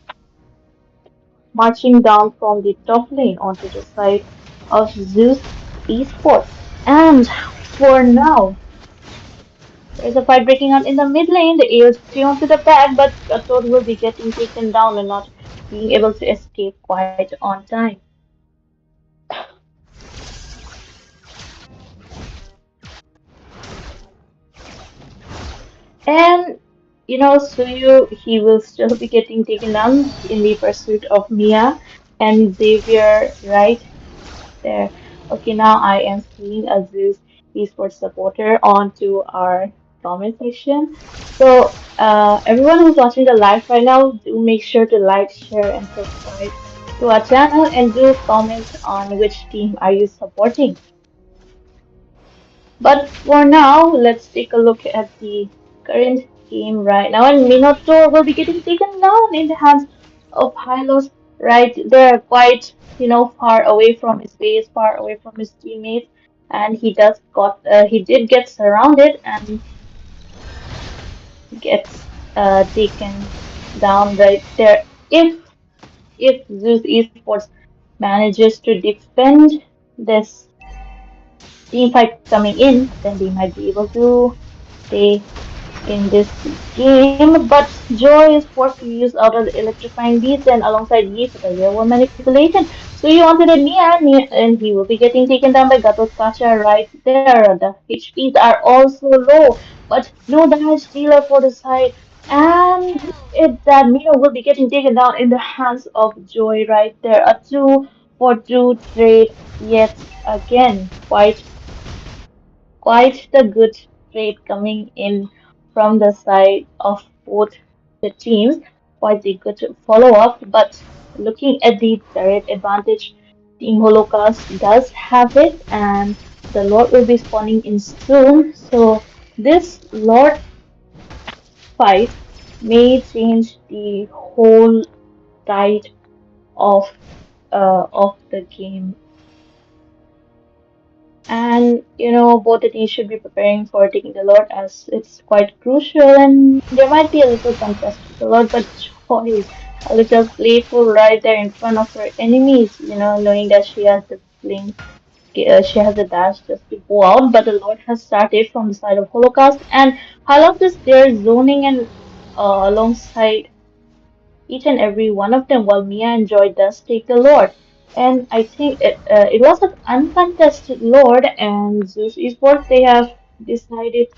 marching down from the top lane onto the side of Zeus Esports. And for now, there's a fight breaking out in the mid lane. The AOG onto the back, but Gatot will be getting taken down and not being able to escape quite on time. And Suyu, he will still be getting taken down in the pursuit of Mia and Xavier right there. Okay, now I am seeing a Zeus esports supporter onto our comment section. So, everyone who's watching the live right now, do make sure to like, share, and subscribe to our channel and do comment on which team are you supporting. But for now, let's take a look at the current game right now. And Minotaur will be getting taken down in the hands of Hylos right there, quite, far away from his base, far away from his teammates. And he did get surrounded and gets taken down right there. If Zeus Esports manages to defend this team fight coming in, then they might be able to stay in this game, but Joy is forced to use out of the electrifying beats and alongside Yi for the real world manipulation. So you wanted a Mia, and he will be getting taken down by Gato's Kacha right there. The HPs are also low, but no damage dealer for the side. And that Mia will be getting taken down in the hands of Joy right there. A 2-for-2 trade yet again. Quite the good trade coming in from the side of both the teams. Quite a good follow up, but looking at the direct advantage, Team Holocaust does have it, and the Lord will be spawning in soon. So this Lord fight may change the whole tide of the game. And both the teams should be preparing for taking the Lord as it's quite crucial, and there might be a little contest with the Lord, but Joy is a little playful right there in front of her enemies, knowing that she has the blink, she has a dash just to go out, but the Lord has started from the side of Holocaust, and I love this, they're zoning and alongside each and every one of them, while Mia and Joy does take the Lord. And I think it was an uncontested Lord, and Zeus Esports, they have decided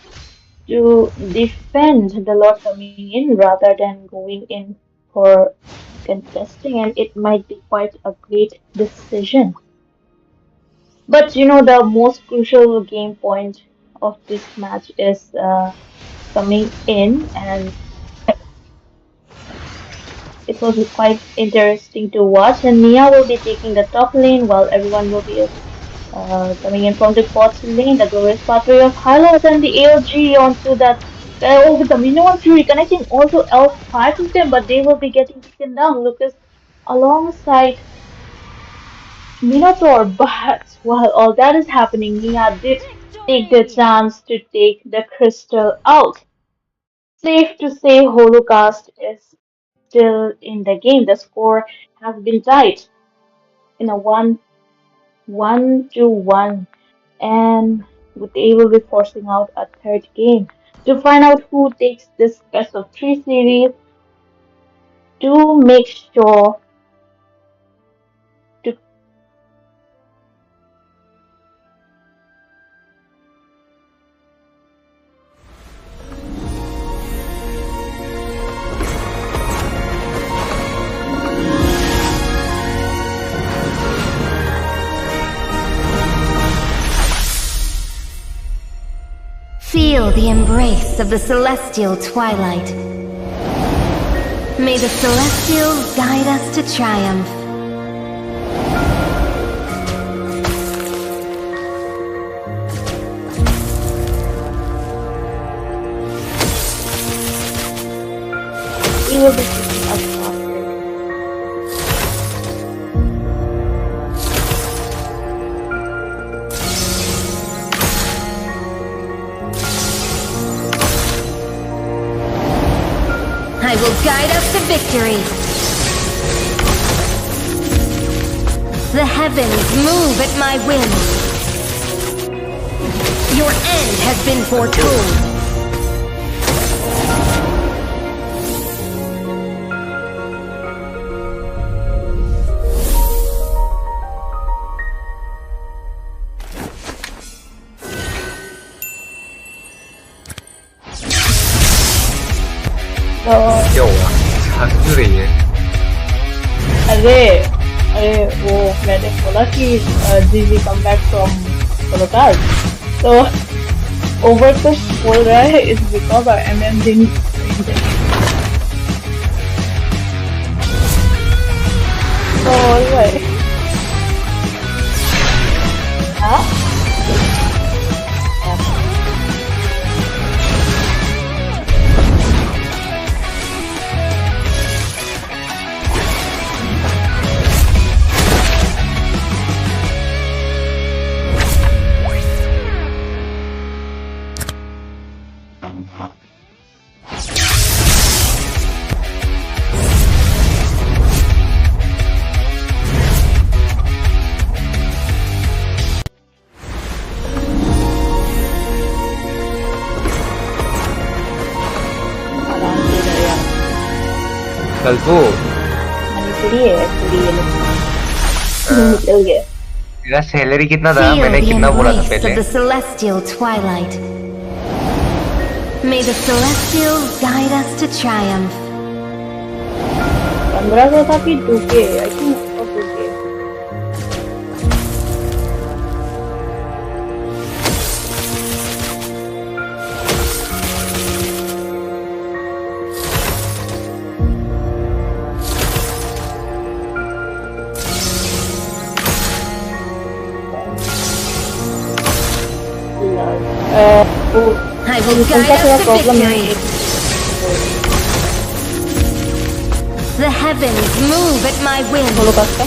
to defend the Lord coming in rather than going in for contesting, and it might be quite a great decision. But the most crucial game point of this match is coming in, and it will be quite interesting to watch. And Mia will be taking the top lane while everyone will be coming in from the bot lane. The glorious pathway of Hylos and the AOG onto that. With the Minoan Fury connecting also L5 of them, but they will be getting taken down. Lucas alongside Minotaur. But while all that is happening, Mia did take the Victory! chance to take the crystal out. Safe to say, Holocaust is still in the game. The score has been tied in a 1-1, and they will be forcing out a third game. To find out who takes this best of three series, to make sure to Feel the embrace of the celestial twilight. May the celestials guide us to triumph. we will be taking a shot. I will guide us to victory. The heavens move at my whim. Your end has been foretold.有啊，छात्र रही है। अरे अरे वो मैंने बोला कि GG come back from Holocaust, तो overcook बोल रहा है is because I am am दिन ऑलराइट हाँ कल्पू फ्री है निकल गया तेरा सैलरी कितना था? Feel मैंने the कितना बोला था embrace पहले? of the celestial twilight. May the celestials guide us to triumph. 1500 था फिर 2K I think 2K I will guide उनका थोड़ा us to प्रॉब्लम victory. है The heavens move at my whim. Solo cast का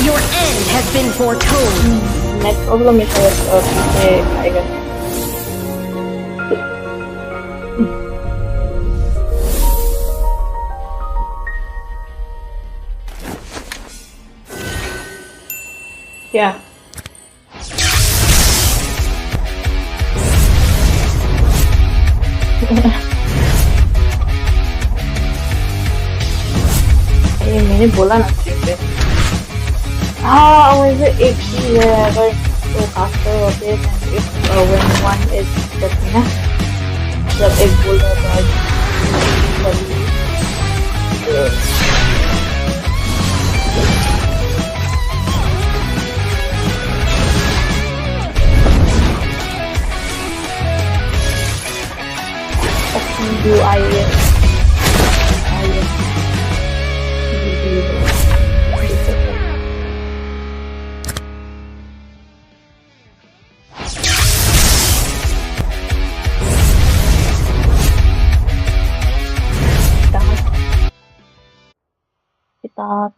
Your end has been foretold. Next problem है शायद पीछे आएगा क्या ये मैंने बोला ना पे हाँ वैसे एक चीज है अगर तो कास्टर होते हैं if when one is करती ना जब एक बोल रहा था do I Kita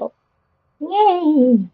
Yay!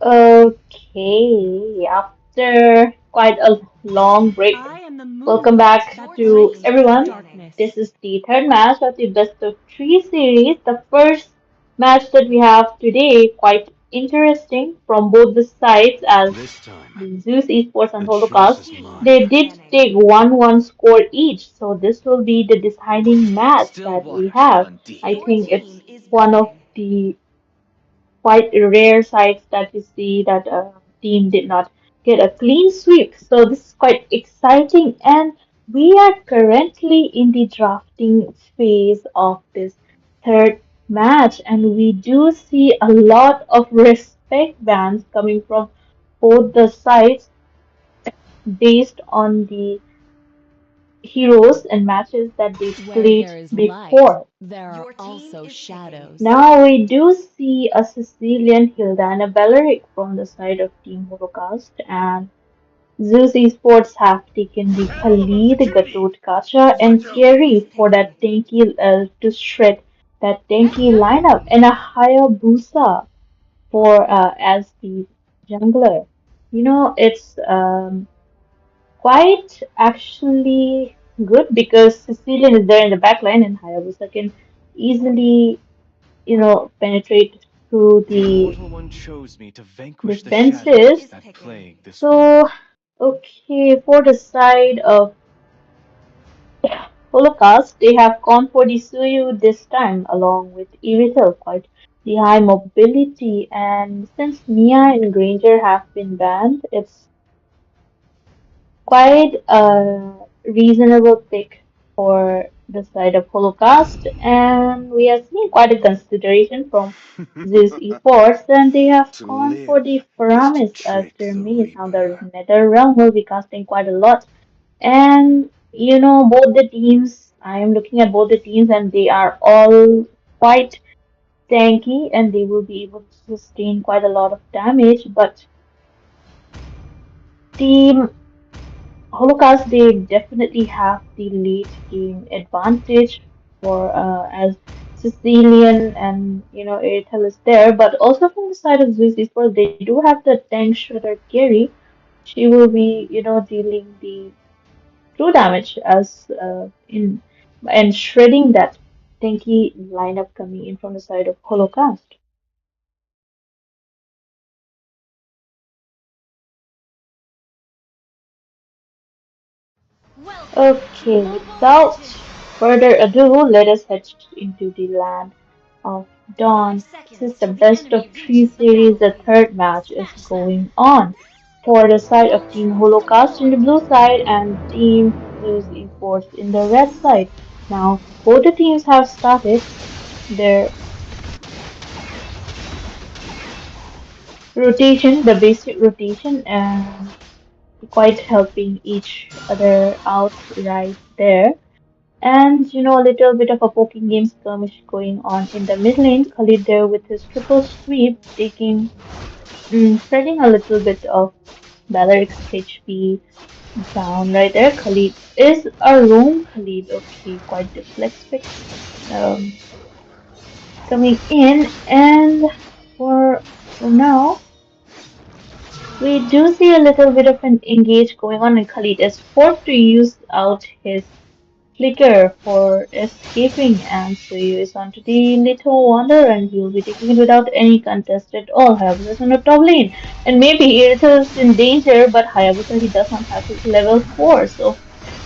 Okay, after quite a long break, I am the welcome moonlight back that to breaks through everyone. darkness. This is the third match of the best of three series. The first match that we have today, quite interesting from both the sides, as This time, the Zeus Esports and the choice Holocaust. is mine. They did take 1-1 score each, so this will be the deciding match Still that we waters have. run deep. I Your think team it's is one of building. the quite rare sites that we see that a team did not get a clean sweep. So this is quite exciting, and we are currently in the drafting phase of this third match, and we do see a lot of respect bans coming from both the sides based on the heroes and matches that they Where played there is light, before. there are Your team also is picking. shadows. Now we do see a Sicilian Hilda and a Belleric from the side of Team Holocaust, and Zeus Esports have taken the Battle of Khalid, opportunity. Gatot Kacha, Your and team is Kerry for picking. that tanky to shred that Let's tanky go. lineup, and a Hayabusa for as the jungler. It's quite actually good because Sicilian is there in the back line, and Hayabusa can easily penetrate through The the Immortal One chose me to vanquish the Your team shadows defenses. is that picking. plague this So, world. okay, for the side of Holocaust, they have gone for the Suyu this time, along with Evital, quite the high mobility. And since Mia and Granger have been banned, it's quite a reasonable pick for the side of Holocaust, and we are seeing quite a consideration from Zeus Esports, and they have To gone for live the is to Paramis as trick their the main. Now the Reaper. Nether Realm will be casting quite a lot, and both the teams. I am looking at both the teams, and they are all quite tanky, and they will be able to sustain quite a lot of damage, but Team Holocaust, they definitely have the late game advantage for as Sicilian and Airtel is there, but also from the side of Zeus Esports, they do have the tank shredder carry. She will be dealing the true damage as in and shredding that tanky lineup coming in from the side of Holocaust. Welcome to Okay, Mobile without Legends. further ado, let us head into the land of Five Dawn. This is seconds the till the best of enemy three reaches the series. The battlefield. third match is Smash them. going on. For the side of Team Ultra Holocaust in the support. blue side and Team Zeus Esports in the red side. Now, both the teams have started their rotation, the basic rotation, and quite helping each other out right there. And a little bit of a poking game skirmish going on in the mid lane. Khalid there with his triple sweep, spreading a little bit of Balaric's HP down right there. Khalid is a roam Khalid. Okay, quite the flex pick coming in. And for now, we do see a little bit of an engage going on, and Khalid is forced to use out his flicker for escaping, and Suyu is onto the little wonder, and he will be taking it without any contest at all. Hayabusa is on the top lane, and maybe Irithel is in danger, but Hayabusa he does not have his level 4, so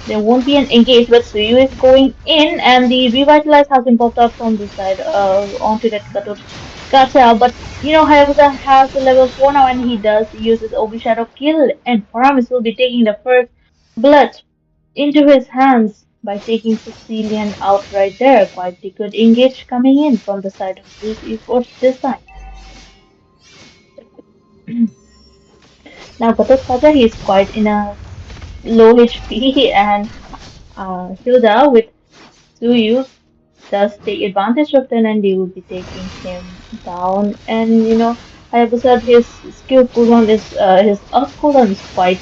there won't be an engage. But Suyu is going in, and the revitalize has been popped out from the side onto that Katot Gacha, but Hayabusa has the level 4 now, and he does use his Obi Shadow kill, and Paramis will be taking the first blood into his hands by taking Sicilian out right there. Quite the good engage coming in from the side of Zeus Esports this time. Now Gatotkacha, he's quite in a low HP and Hilda with Suyu does take advantage of that, and they will be taking him down. And Hayabusa, his skill cooldown is his ult cooldown is quite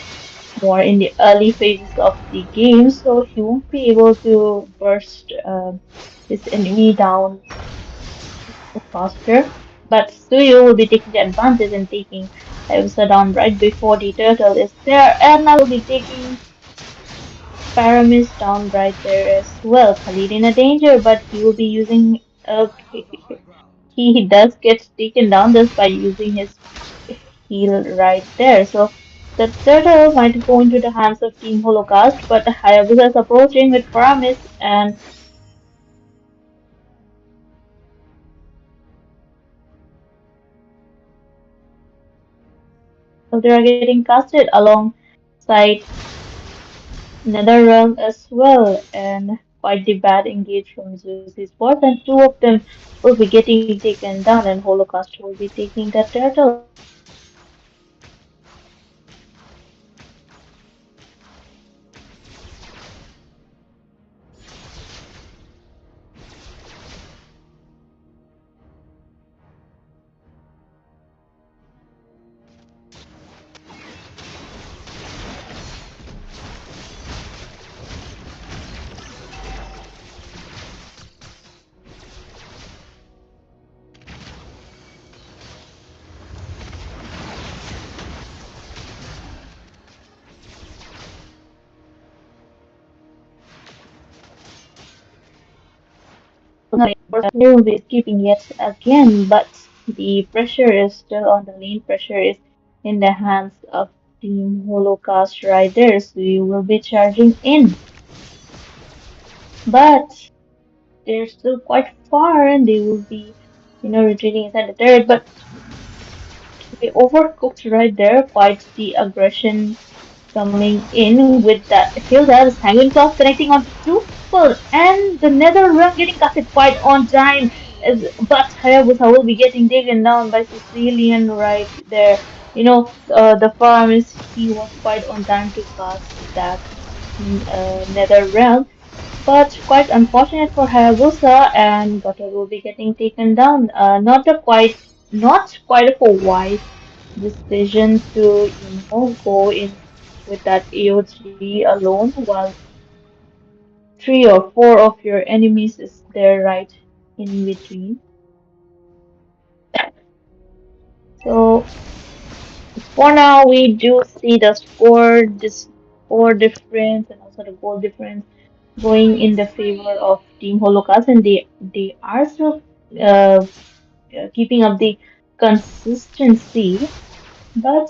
more in the early phases of the game, so he won't be able to burst his enemy down faster. But Suyu will be taking the advantage and taking Elsa down right before the turtle is there, and I will be taking Paramis down right there as well. Khalid in a danger, but he will be using. Okay, he does get taken down just by using his heal right there. So the turtle might go into the hands of Team Holocaust, but Hayabusa is approaching with Paramis, and so they are getting casted alongside Nether Realm as well, and quite the bad engage from Zeus Esports, and two of them will be getting taken down, and Holocaust will be taking that turtle. They will be escaping yet again, but the pressure is still on the lane. Pressure is in the hands of Team Holocaust right there, so you will be charging in. But they're still quite far and they will be, retreating inside the turret. But they overcooked right there, quite the aggression coming in with that Hilda is hanging tough, connecting onto two people, and the Nether Realm getting casted quite on time. But Hayabusa will be getting taken down by Sicilian right there. The farm is he was quite on time to cast that Nether Realm, but quite unfortunate for Hayabusa, and Gutter will be getting taken down. Not quite of a wise decision to, go in with that AOG alone while three or four of your enemies is there right in between. So for now, we do see the score difference and also the goal difference going in the favor of Team Holocaust, and they are still uh, keeping up the consistency. But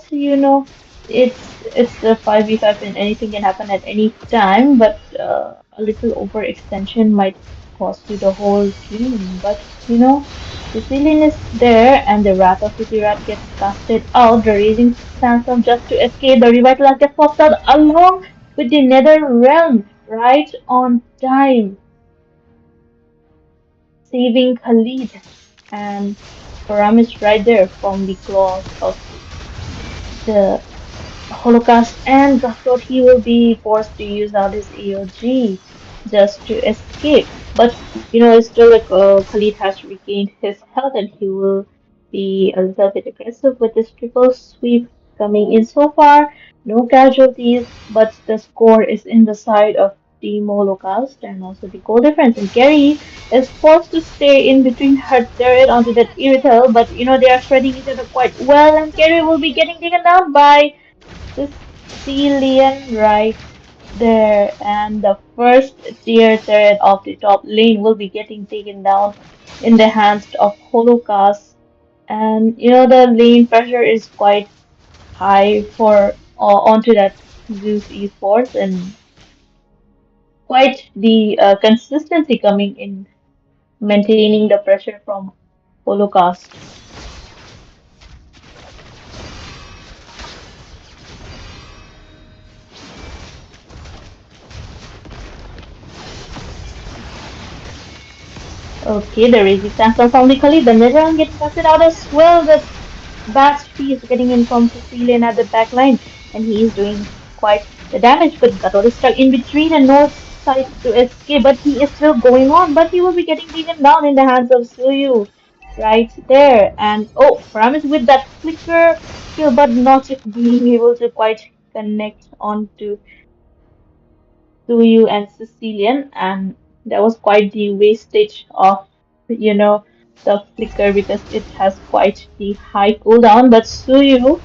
it's the 5v5 and anything can happen at any time. But a little overextension might cost you the whole game. But Sicilian is there, and the Wrath of Rat gets casted out. The Raising Sandstorm just to escape. The Revitalize gets popped out along with the Nether Realm right on time, saving Khalid and Paramis right there from the claws of the Holocaust, and thought he will be forced to use out his AOG just to escape. But it's still like Khalid has regained his health and he will be a little bit aggressive with this triple sweep coming in so far. No casualties, but the score is in the side of Team Holocaust and also the goal difference. And Gary is forced to stay in between her turret onto that Irrital, but they are spreading each other quite well, and Gary will be getting taken down by Sicilian right there, and the first tier turret of the top lane will be getting taken down in the hands of Holocaust. And the lane pressure is quite high for onto that Zeus Esports, and quite the consistency coming in maintaining the pressure from Holocaust. Okay, the resistance of only the Netherlands getting casted out as well. The Bastry is getting in from Sicilian at the back line, and he is doing quite the damage. But Gator is stuck in between and no side to escape. But he is still going on. But he will be getting taken down in the hands of Suyu right there. And oh, Paramis with that flicker skill, but not being able to quite connect onto Suyu and Sicilian, and that was quite the wastage of, you know. the flicker because it has quite the high cooldown. But Suyu,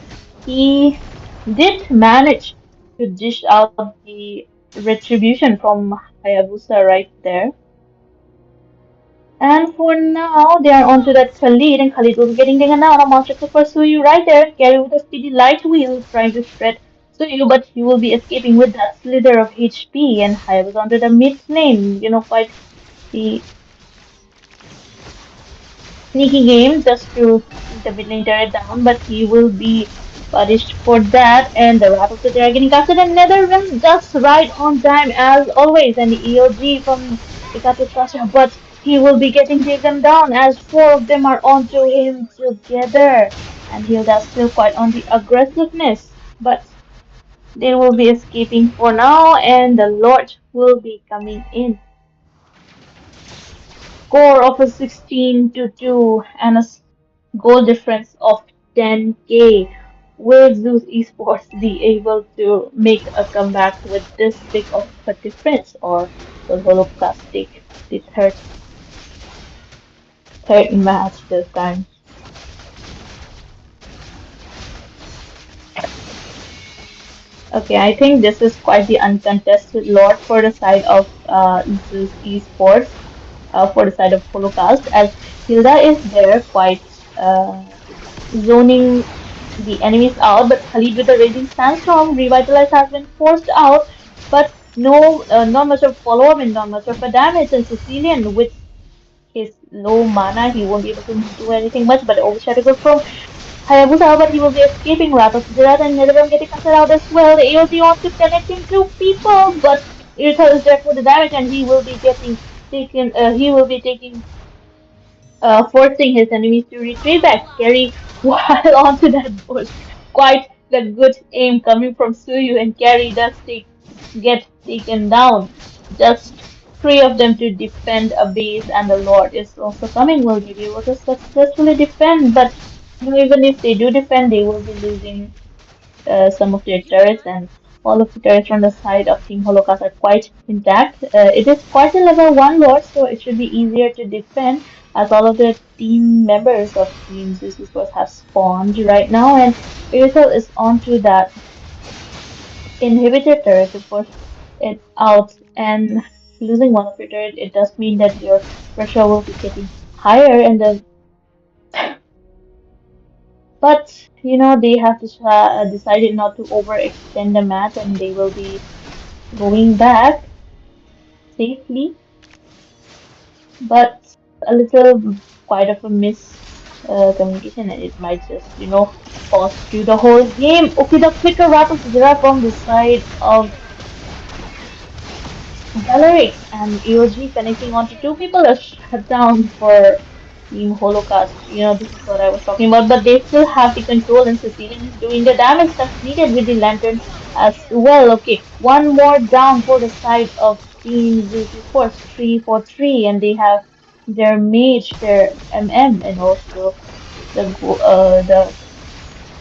he did manage to dish out the retribution from Hayabusa right there. And for now, they are on to that Khalid, and Khalid will be getting taken down. A monster kill for Suyu right there. Gary with a speedy light wheel trying to shred Suyu, but he will be escaping with that slither of HP. And Hayabusa onto the mid lane. Quite the sneaky game just to take the mid lane turret down, but he will be punished for that. And the wrap up that they are getting casted another run just right on time as always. And the EOG from Ikatu Sasha, but he will be getting taken down as four of them are onto him together. And Hilda's still quite on the aggressiveness, but they will be escaping for now, and the Lord will be coming in. Score of a 16 to 2 and a goal difference of 10K. Will Zeus Esports be able to make a comeback with this big of a difference, or will Holocast take the third match this time? Okay, I think this is quite the uncontested lot for the side of Zeus Esports, for the side of Holocast, as Hilda is there quite zoning the enemies out, but Khalid with the raging sandstorm, revitalize has been forced out, but no, not much of follow up and not much of a damage. And Sicilian with his low mana, he won't be able to do anything much. But overshadow goes from Hayabusa, but he will be escaping Wrath of Zerat and Netherrealm getting casted out as well. The AOG wants to connect him to people, but Irithel is there for the damage, and he will be getting taken. He will be taking forcing his enemies to retreat back. Carry while onto that bush. Quite the good aim coming from Suyu, and Carry does get taken down. Just three of them to defend a base, and the Lord is also coming. Will they be able to successfully defend? But even if they do defend, they will be losing some of their turrets, and all of the turrets on the side of Team Holocaust are quite intact. It is quite a level 1 lord, so it should be easier to defend as all of the team members of Team Zeus Esports have spawned right now, and Airtel is onto that inhibitor turret to push it out, and losing one of your turret, it does mean that your pressure will be getting higher, and the but they have decided not to overextend the match, and they will be going back safely, but a little quite of a communication, and it might just, cost you the whole game. Okay, the flicker wrap of Zira from the side of Valeric, and EOG connecting onto two people, a shutdown for Team Holocaust. This is what I was talking about, but they still have the control, and Sicilian is doing the damage that's needed with the lantern as well. Okay, one more down for the side of Team Zeus Esports, 3 for 3, and they have their mage, their and also the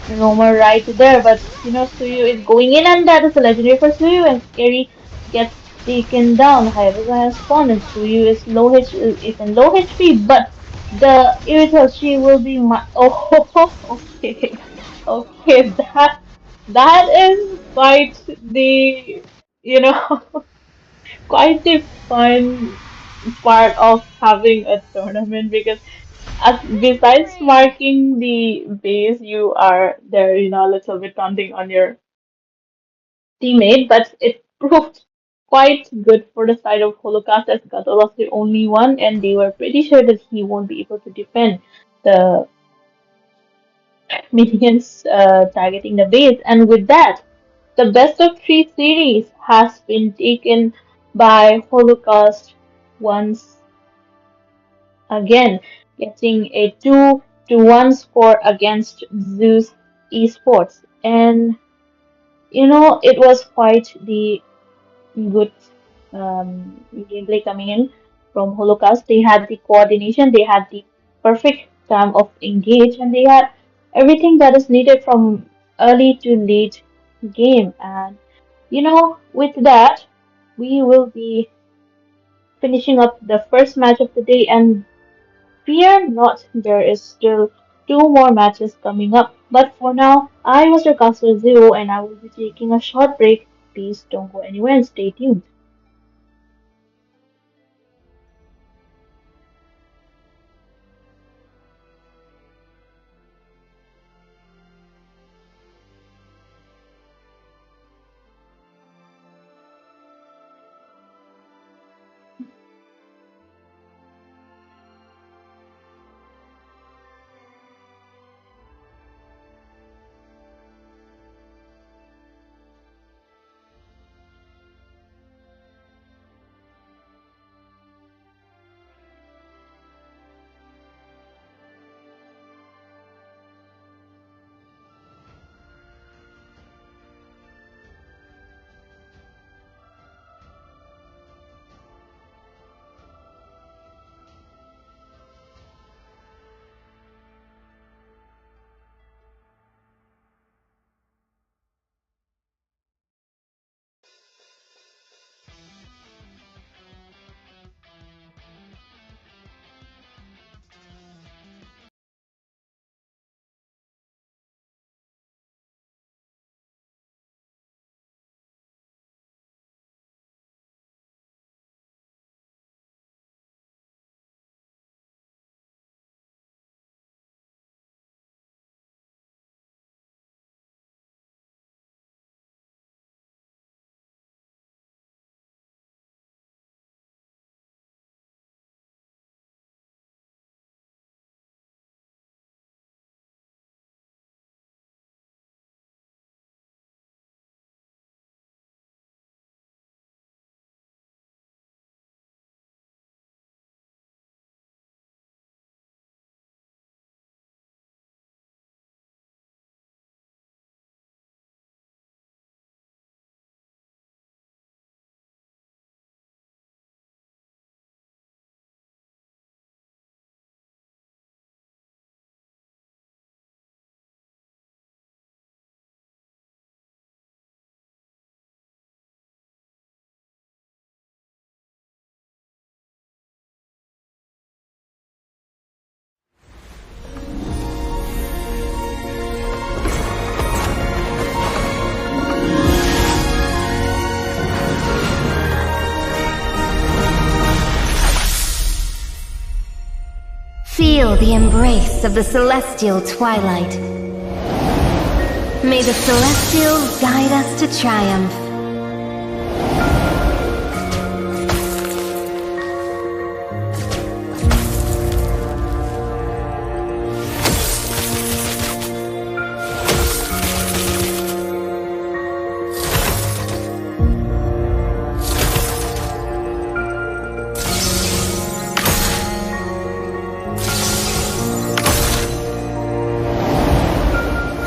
Roma right there, but Suyu is going in, and that is a legendary for Suyu, and Scary gets taken down. Hayabusa has spawned, and Suyu is in low HP, but the Irithel, she will be oh, okay, okay, that is quite the quite the fun part of having a tournament, because besides marking the base, you are there, a little bit taunting on your teammate, but it proved quite good for the side of Holocaust, as Gato was the only one, and they were pretty sure that he won't be able to defend the minions targeting the base. And with that, the best of three series has been taken by Holocaust once again, getting a 2-1 score against Zeus Esports. And it was quite the good gameplay coming in from Holocaust. They had the coordination, they had the perfect time of engage, and they had everything that is needed from early to late game. And with that, we will be finishing up the first match of the day, and Fear not, there is still two more matches coming up. But for now, I was your Caster Zero and I will be taking a short break. Please don't go anywhere and stay tuned. Feel the embrace of the celestial twilight. May the celestials guide us to triumph.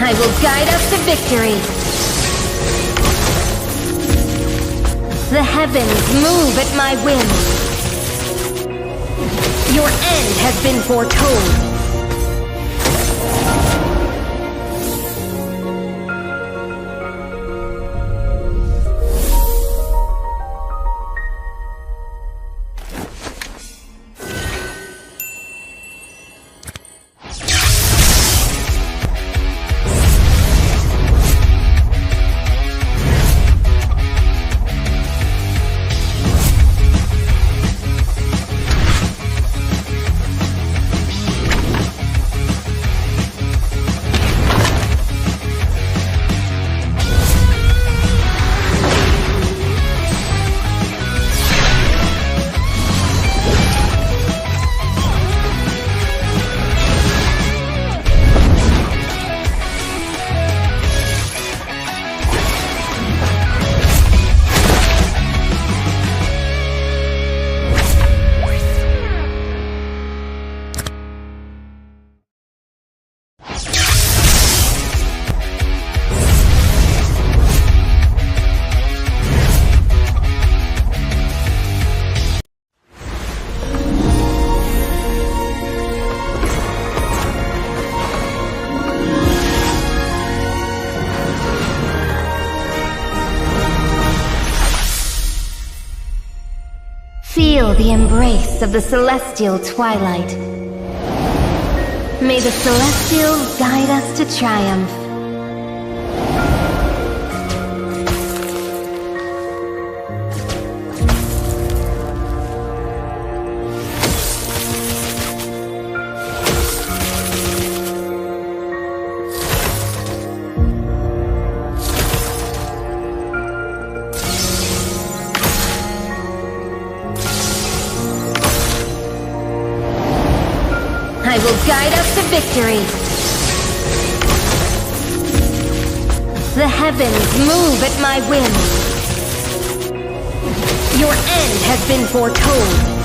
I will guide us to victory. The heavens move at my whim. Your end has been foretold. Feel the embrace of the celestial twilight. May the Celestials guide us to triumph. I will guide us to victory. The heavens move at my whim. Your end has been foretold.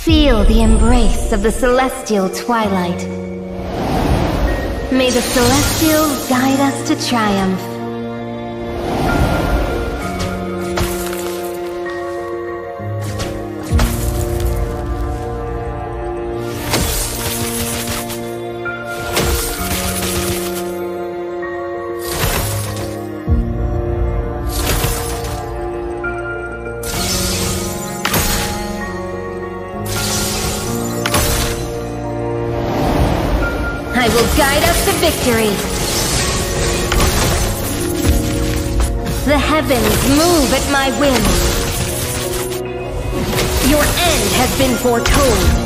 Feel the embrace of the celestial twilight. May the Celestials guide us to triumph. I will guide us to victory. The heavens move at my whim. Your end has been foretold.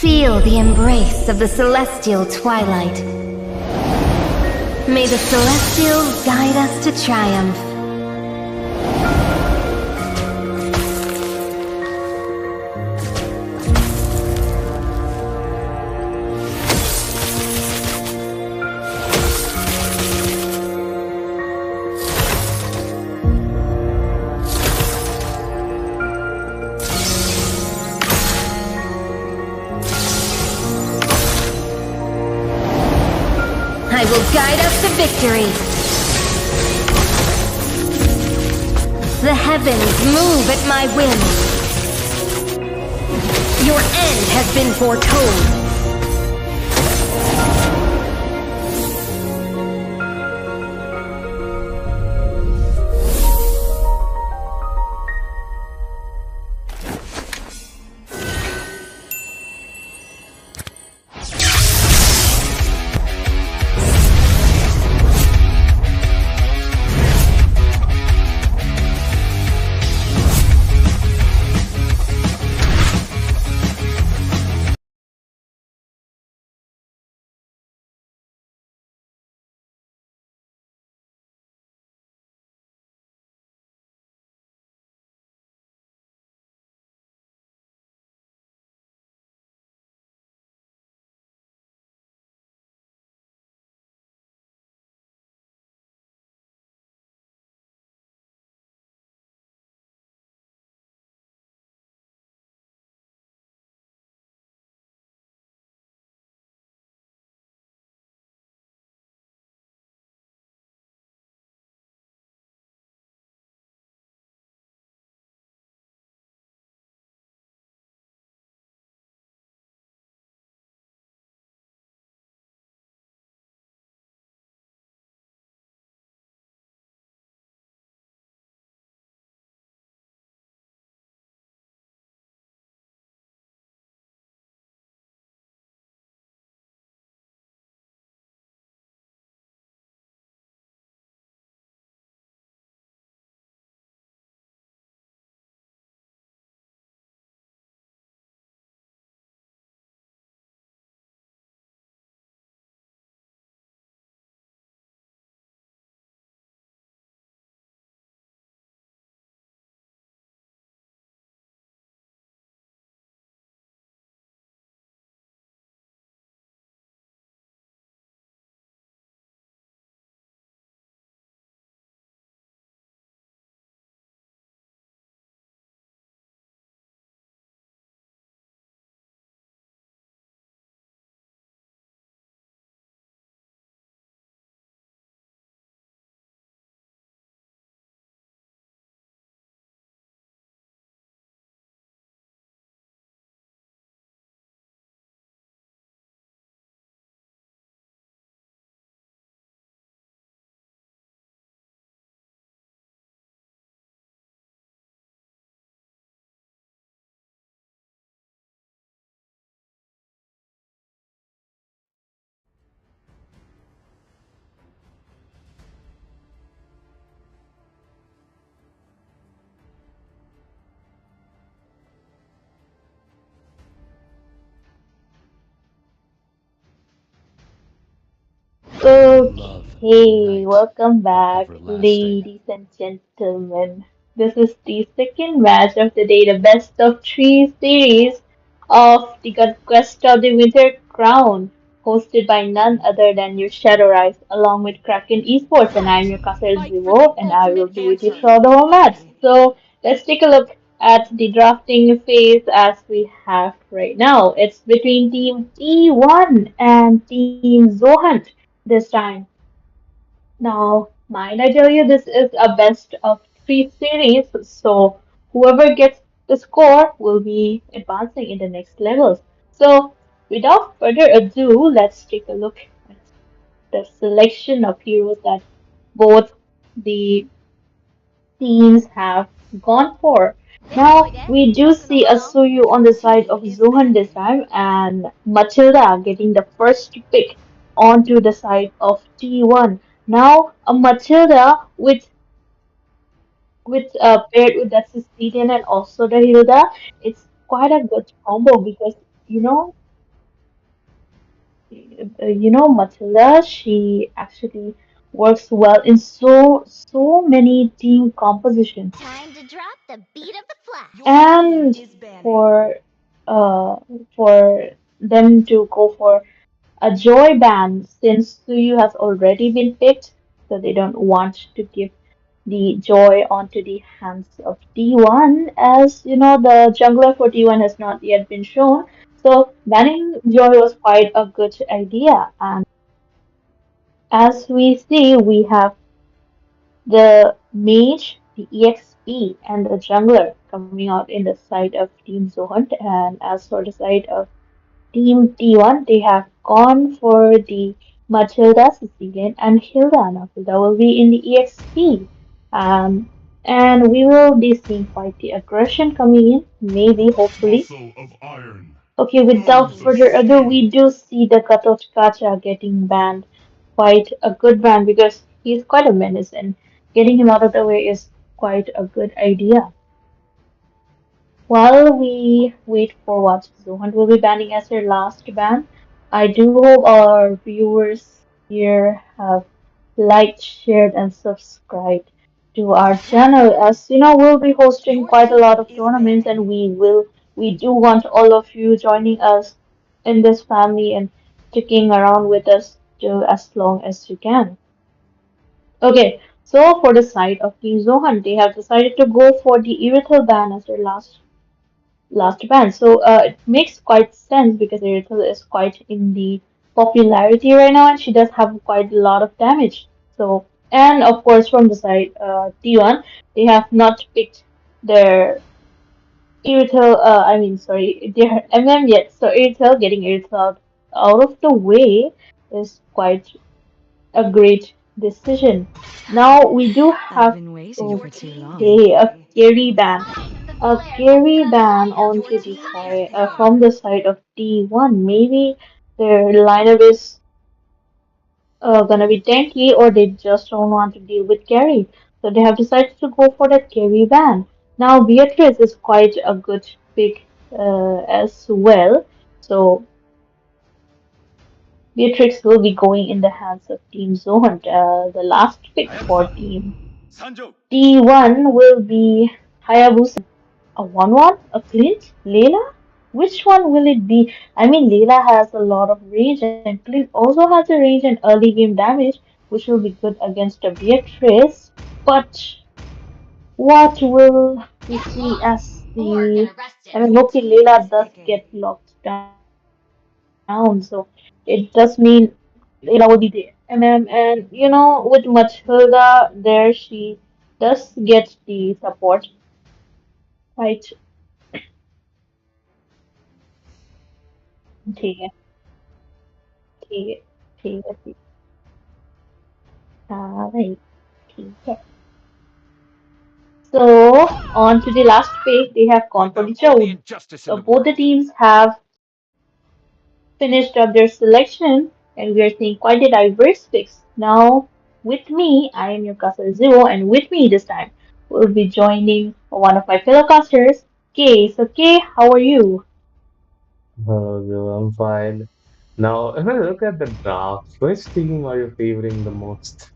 Feel the embrace of the celestial twilight. May the Celestials guide us to triumph. I will guide us to victory. The heavens move at my whim. Your end has been foretold. Love Okay, unite welcome back, everlasting. ladies and gentlemen. This is the second match of the day, the best of three series of the Conquest of the Winter Crown, hosted by none other than your Shadow Rise, along with Kraken Esports, and I'm your Kasser Zivo, and I will be with you throughout the whole match. So let's take a look at the drafting phase as we have right now. It's between Team T1 and Team Zohunt this time. Now, mind I tell you, this is a best of three series, so whoever gets the score will be advancing in the next levels. So, without further ado, let's take a look at the selection of heroes that both the teams have gone for. Now, we do see a Suyu on the side of Zohan this time, and Matilda getting the first pick onto the side of T1. Now, a Matilda with paired with that Sicilian and also the Hilda, it's quite a good combo because you know Matilda, she actually works well in so many team compositions. Time to drop the beat of the flag. And for uh for them to go for a joy ban since Suyu has already been picked, so they don't want to give the joy onto the hands of D1, as you know the jungler for D1 has not yet been shown. So banning joy was quite a good idea, and as we see we have the mage, the EX EXP and the jungler coming out in the side of Team Zohunt. And as for the side of Team T1, they have gone for the Matilda Sicilian and Hilda. Now, Hilda will be in the EXP. Um, and we will be seeing quite the aggression coming in, maybe, hopefully. Muscle of iron, Okay, without bones of further ado, steel. we do see the Katochkacha getting banned. Quite a good ban because he's quite a menace, and getting him out of the way is quite a good idea. While we wait for what Zohan will be banning as their last ban, I do hope our viewers here have liked, shared, and subscribed to our channel. As you know, we'll be hosting Your quite a lot team of is tournaments, and banned. we do want all of you joining us in this family and sticking around with us to as long as you can. Okay, so for the side of Team Zohan, they have decided to go for the Irithel ban as their last band. So it makes quite sense because Irithel is quite in the popularity right now, and she does have quite a lot of damage. So and of course from the side T1, they have not picked their Irithel. I mean, sorry, their MM yet. So Irithel getting Irithel out of the way is quite a great decision. Now we do I've have been waiting for Your too team long. is okay a ready. carry ban. Find the A flare up carry the ban hideout. Your onto the team is side ready. from the side of D1. Maybe their lineup is gonna be tanky, or they just don't want to deal with carry. So they have decided to go for that carry ban. Now Beatrice is quite a good pick as well. So Beatrix will be going in the hands of Team Zohunt. The last pick for Team D1 will be Hayabusa. A 1-1? A Clint? Layla? Which one will it be? I mean, Layla has a lot of range, and Clint also has a range and early game damage, which will be good against a Beatrice. But what will we Get see lost as or get the. I arrested. mean, Your okay, team Layla is does picking. get locked down, so it does mean Layla will be the MM. And you know, with Matilda, there she does get the support, right? ठीक है ठीक है ठीक है ठीक हाँ भाई ठीक है. So on to the last pick, they have gone Point for out the all the Chode. injustice in So the both the world. teams have finished up their selection, and we are seeing quite a diverse picks. Now with me, I am your Castle Zero, and with me this time will be joining one of my fellow casters, Kay. So Kay, how are you? I'm fine. Now, if I look at the draft, which team are you favoring the most?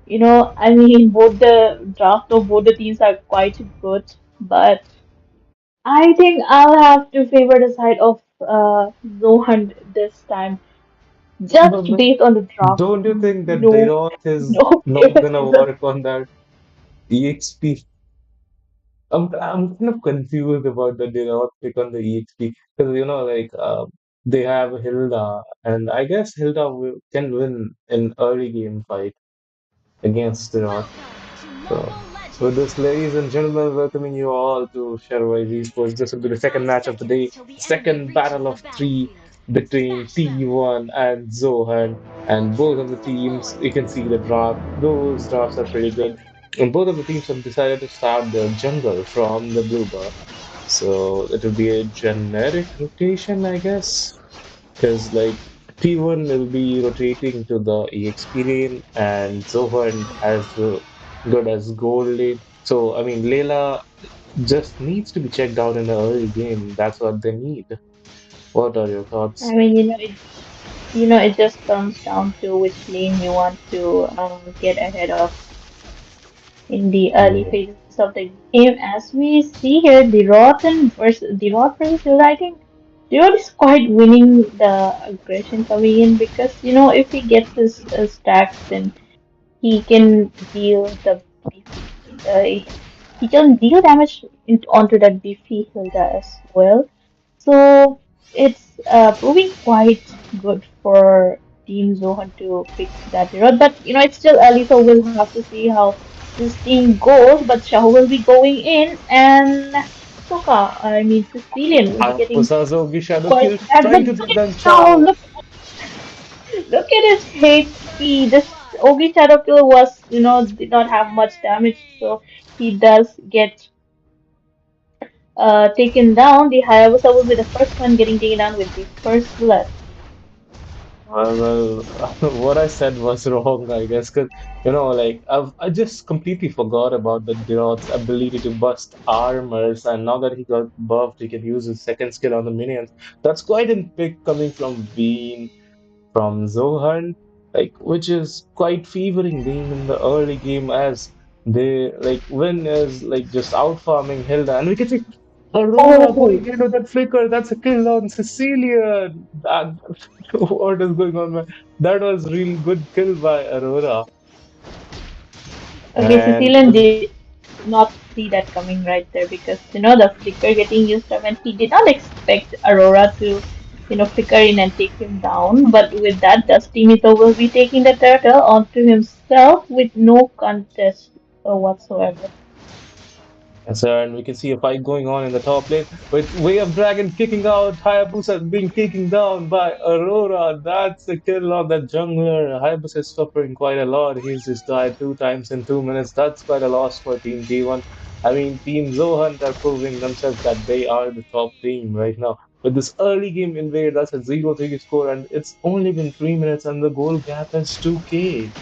You know, I mean, both the draft of both the teams are quite good, but I think I'll have to favor the side of Zohan this time, But, just but based on the draft. don't you think that No, Deroth is no not gonna favoritism. work on that EXP? I'm kind of confused about the Deroth pick on the EXP because they have Hilda, and I guess Hilda can win an early game fight against Deroth. Welcome to So, Mobile with Legends! this, ladies and gentlemen, welcoming you all to Shadow Rise Esports. This will be the second 5 match of the seconds day, till the enemy second reaches battle the of three battlefield. between Smash them! T1 and Zohan. And both of the teams, you can see the draft. Those drafts are pretty good. And both of the teams have decided to start their jungle from the blue buff. So it will be a generic rotation, I guess. Because T1 will be rotating to the EXP lane and Zohan as good as gold lane. So I mean Layla just needs to be checked out in the early game. That's what they need. What are your I thoughts? mean, it just comes down to which lane you want to get ahead of in the early Mm. phases of the game. As we see here, the Rot versus Hilda, I think the Rot is quite winning the aggression coming in because if he gets his stacks, then he can deal the he can deal damage onto that beefy Hilda as well. So it's proving quite good for Team Zohan to pick that road. But it's still early, so we'll have to see how this team goes. But Shahu will be going in, and Soka, I mean Sicilian, will be getting Musazogi Shadow quite Kill bad. trying But to take down Shahu, Chao. look at his HP. This Ogi Shadow Kill was, did not have much damage, so he does get taken down. The Hayabusa will be the first one getting taken down with the first blood. What I said was wrong, I guess, because like I just completely forgot about the Dirot's ability to bust armors, and now that he got buffed, he can use his second skill on the minions. That's quite a pick coming from Bean, from Zohan, like which is quite favoring Bean in the early game as they like Win is like just out farming Hilda, and we can see Aurora Oh, going into that flicker. That's a kill on Cecilia. That, what is going on, man? That was really good kill by Aurora. okay, And Cecilian did not see that coming right there because the flicker getting used up and he did not expect Aurora to flicker in and take him down. But with that, Dusty Mito will be taking the turtle onto himself with no contest whatsoever. Yes, sir, and we can see a fight going on in the top lane with Way of Dragon kicking out, Hayabusa being taken down by Aurora. That's the kill on the jungler. Hayabusa is suffering quite a lot. He's just died 2 times in 2 minutes. That's quite a loss for Team T1. I mean, Team Zohan are proving themselves that they are the top team right now. With this early game invade, that's a 0-3 score, and it's only been 3 minutes, and the goal gap is 2K.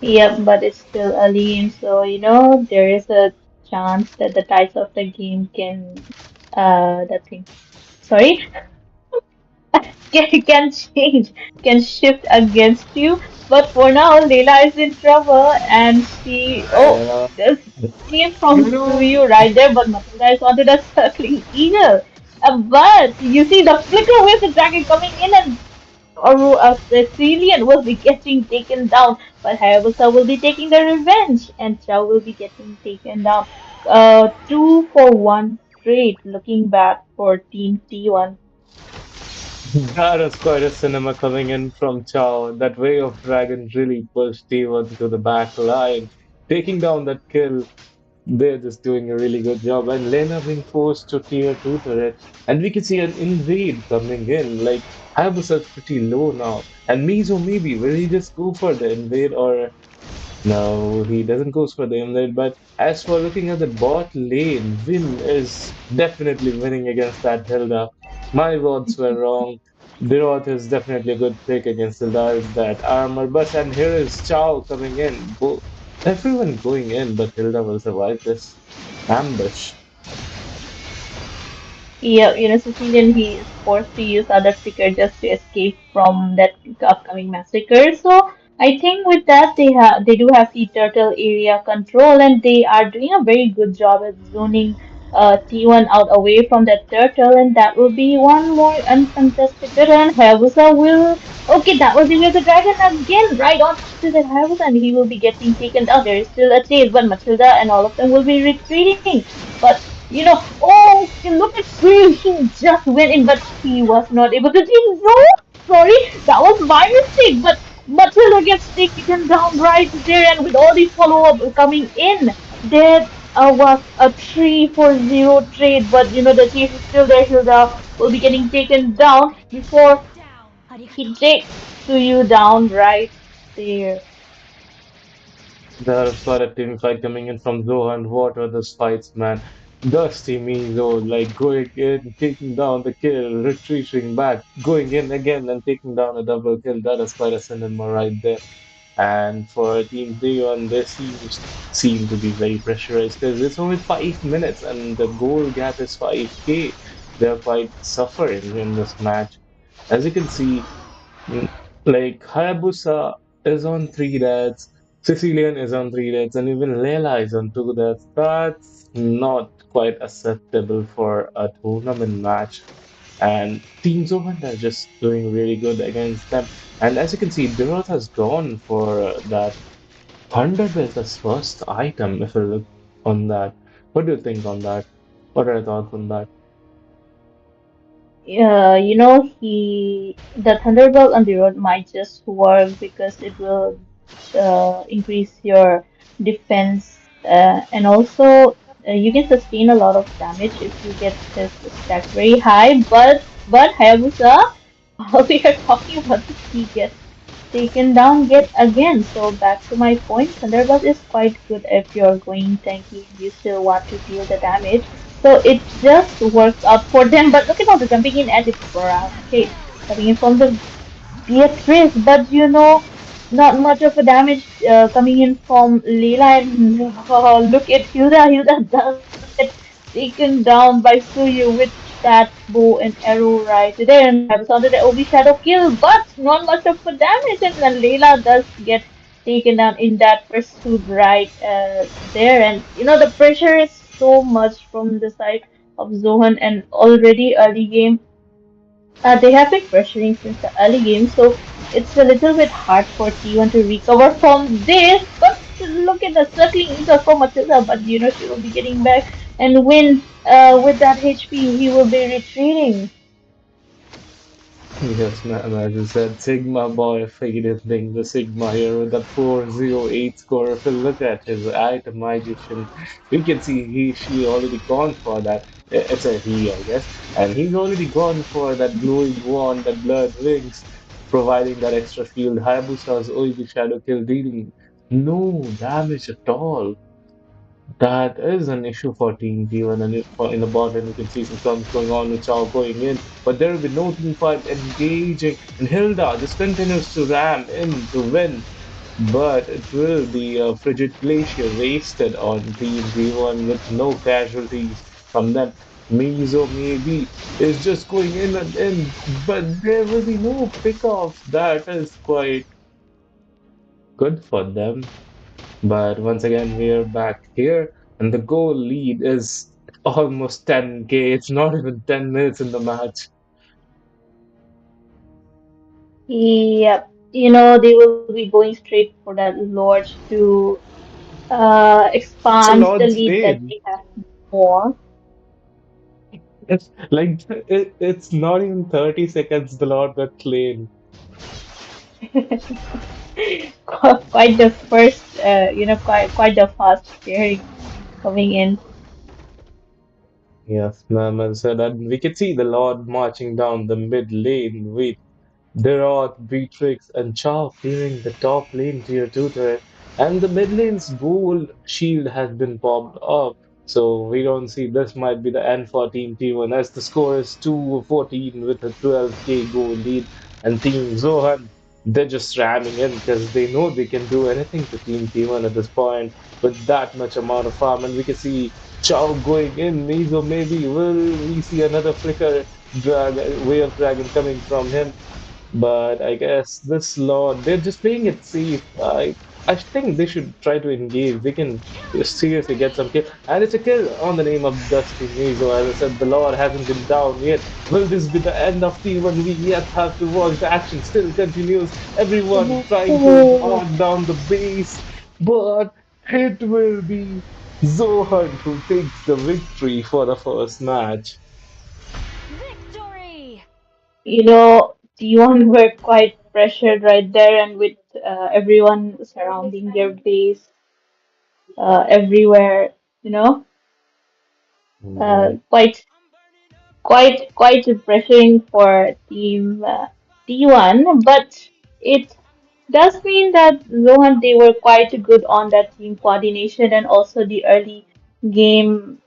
Yep, but it's still early game, so there is a chance that the tides of the game can that thing. Sorry, can change, can shift against you. But for now, Leila is in trouble, and Uh, there's name from you know, Suyu right there, but Matilda is onto the circling eagle. But you see the flicker with the dragon coming in, and Cecilian will be getting taken down, but Hayabusa will be taking the revenge, and Chow will be getting taken down. 2-for-1 trade. Looking back for Team T1. that is quite a cinema coming in from Chow. That Way of Dragon really pushed T1 to the back line, taking down that kill. They're just doing a really good job. And Lena being forced to tier 2 turret. And we can see an invade coming in. Like, Hayabusa's pretty low now. And Mizo maybe, will he just go for the invade or no, he doesn't go for the inlet. But as for looking at the bot lane, Vin is definitely winning against that Hilda. My votes were wrong. Dirot is definitely a good pick against Hilda. Is that armor bust? And here is Chow coming in. Everyone going in, but Hilda will survive this ambush. Yeah, Sicilian, he is forced to use other flicker just to escape from that upcoming massacre. So I think with that they do have the turtle area control and they are doing a very good job at zoning T1 out away from that turtle, and that will be one more uncontested turtle, and Hayabusa will okay, that was the way of the dragon again, right on to that Hayabusa, and he will be getting taken down. There is still a chase, but Matilda and all of them will be retreating. But oh, look at Sue. He just went in, but he was not able to take. No, sorry, that was my mistake. But Matilda gets taken down right there, and with all the follow up coming in, there was a 3-for-0 trade. But the chase is still there. Hilda will be getting taken down before he takes Suyu down right there. There's quite a team fight coming in from Zohan. What are those fights, man? Dusty Mizo, like going in, taking down the kill, retreating back, going in again and taking down a double kill. That is quite a cinema right there. And for Team Dayon, they seem to be very pressurized because it's only 5 minutes and the goal gap is 5K. They're quite suffering in this match. As you can see, Mm, like Hayabusa is on 3 deaths, Sicilian is on 3 deaths, and even Layla is on 2 deaths. That's not quite acceptable for a tournament match. And Team Zohan are just doing really good against them. And as you can see, Durot has gone for that Thunder Belt as first item, if you look on that. What do you think on that? What are your thoughts on that? the Thunderbolt on the road might just work because it will increase your defense, and also you can sustain a lot of damage if you get his stack very high. But Hayabusa, we are talking about this, he gets taken down yet again. So back to my point, Thunderbolt is quite good if you're going tanky and you still want to deal the damage. So it just works out for them. But look at all the jumping in and the Kraken coming in from the Beatrice, but not much of a damage coming in from Leela. And look at Hilda. Hilda does get taken down by Suyu with that bow and arrow right there. And Hayabusa under the OB shadow kill, but not much of a damage. And then Leela does get taken down in that pursuit right there. And the pressure is so much from the side of Zohan, and already early game they have been pressuring since the early game, so it's a little bit hard for T1 to recover from this. But look at the circling Inca for Matilda, but she will be getting back and win with that HP. He will be retreating. Yes, ma'am. As you said, Sigma boy faded being the Sigma here with that 408 score. If you look at his itemization, we can see she already gone for that. It's a he, I guess. And he's already gone for that glowing wand, that blurred wings, providing that extra shield. Hayabusa's OEB Shadow Kill dealing no damage at all. That is an issue for Team T1, and in the bot lane, we can see some problems going on with Chao going in, but there will be no team fight engaging, and Hilda just continues to ram in to win. But it will be a frigid glacier wasted on Team T1 with no casualties from them. Mizo maybe is just going in and in, but there will be no pickoffs. That is quite good for them. But once again, we're back here, and the goal lead is almost 10k. It's not even 10 minutes in the match. Yep. They will be going straight for that Lodge to It's a expand the Lord's lead that Lane. they have more. It's like it's not even 30 seconds the Lord got lane. Quite the first, quite the fast pairing coming in. Yes, ma'am. And so that we can see the Lord marching down the mid lane with Derot, Beatrix, and Chow clearing the top lane tier 2 turret. And the mid lane's gold shield has been popped up. So we don't see this might be the end for Team T1 as the score is 2-14 with a 12k goal lead. And Team Zohan, they're just ramming in because they know they can do anything to Team T1 at this point with that much amount of farm. And we can see Chow going in. Mizo maybe will we see another flicker wave dragon coming from him, but I guess this Lord, they're just playing it safe. I think they should try to engage. They can seriously get some kill. And it's a kill on the name of Dusty Mazo. As I said, the Lord hasn't been down yet. Will this be the end of T1? We yet have to watch. The action still continues. Everyone trying to Oh, lock down the base. But it will be Zohan who takes the victory for the first match. Victory! T1 were quite pressured right there, and with everyone surrounding their base everywhere, you know, Mhm. quite quite pressuring for team T1, but it does mean that Rohan, they were quite good on that team coordination and also the early game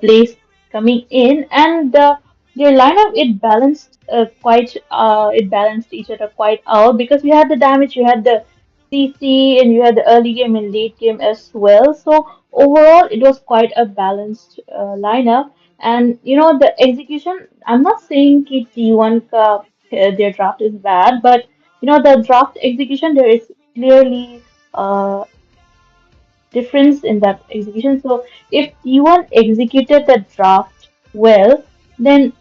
place coming in, and their lineup it balanced each other quite out because you had the damage, you had the CC, and you had the early game and late game as well. So overall, it was quite a balanced lineup. And the execution. I'm not saying कि T1 their draft is bad, but the draft execution there is clearly difference in that execution. So if T1 executed the draft well, then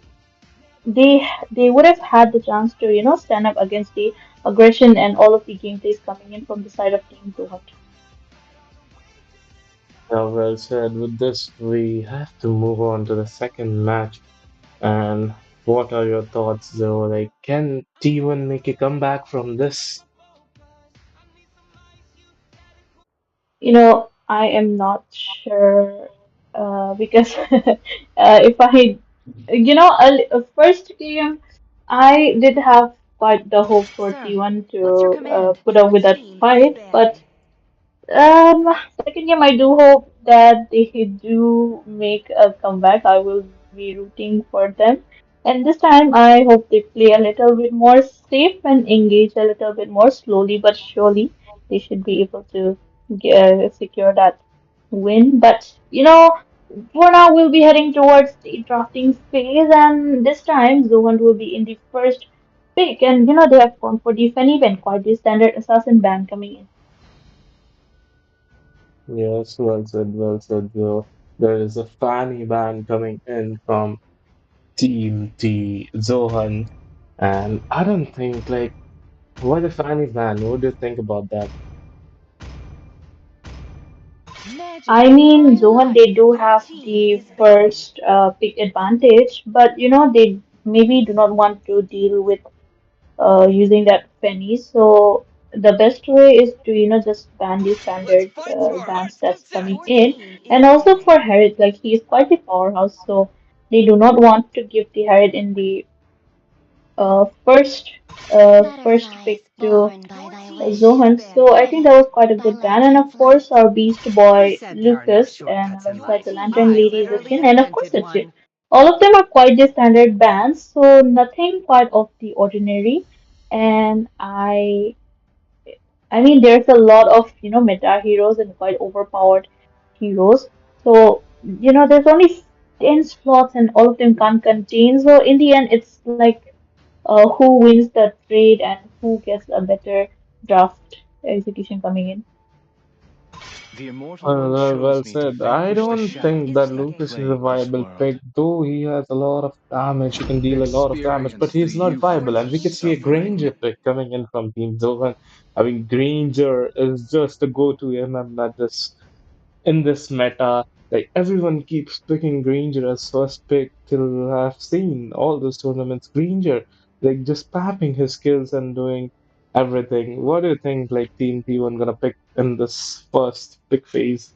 they would have had the chance to stand up against the aggression and all of the gameplays coming in from the side of Team Zuhat. Well said. With this, we have to move on to the second match. And What are your thoughts though? Like, can T1 make a comeback from this? I am not sure because if first game, I did have quite the hope for Sir, T1 what's your to command? put up with Which that team are you fight, but banning? second game, I do hope that they do make a comeback. I will be rooting for them. And this time, I hope they play a little bit more safe and engage a little bit more slowly, but surely they should be able to secure that win. But for now, we'll be heading towards the drafting phase, and this time, Zohan will be in the first pick. And they have gone for the Fenny event, quite the standard assassin band coming in. Yes, well said, well said. Though there is a Fanny ban coming in from Team T Zohan, and I don't think like what a Fanny ban. What do you think about that? Magic I is mean, my Zohan, life. they do Our have team the is banning. first pick advantage, but they maybe do not want to deal with using that penny. So the best way is to just ban the Let's standard fight to our bans heart's that's content. coming Your in, team is and also for banning. Harriet, like he is quite a powerhouse, so they do not want to give the Harriet in the first Butterflies pick to born by Your thy team wish, is Zohan. So I banning. think that was quite a by good ban. And of lantern's course, light. our Beast Who Boy said there are no Lucas, and shortcuts in Your alongside the life? team Lantern I Lady will. literally Within, and of course invented the Chip. one. All of them are quite the standard bans, so nothing quite of the ordinary. And I mean, there's a lot of meta heroes and quite overpowered heroes. So there's only 10 slots, and all of them can't contain. So in the end, it's like who wins the trade and who gets a better draft execution coming in. The immortal Well, one well, well chose me to said. I vanquish the Your don't team shadow think is that that Lucas is picking. a plague this viable pick, world. though he has a lot of damage. He can deal a lot of damage, but Experience the he's not Your viable. And we youthful could team see a is suffering. Granger banning. pick coming in from Team Zohan. I mean, Granger is just the go-to MM that this in this meta. Like everyone keeps picking Granger as first pick till I've seen all those tournaments. Granger, like just spamming his skills and doing everything. What do you think? Like Team T1 gonna pick in this first pick phase?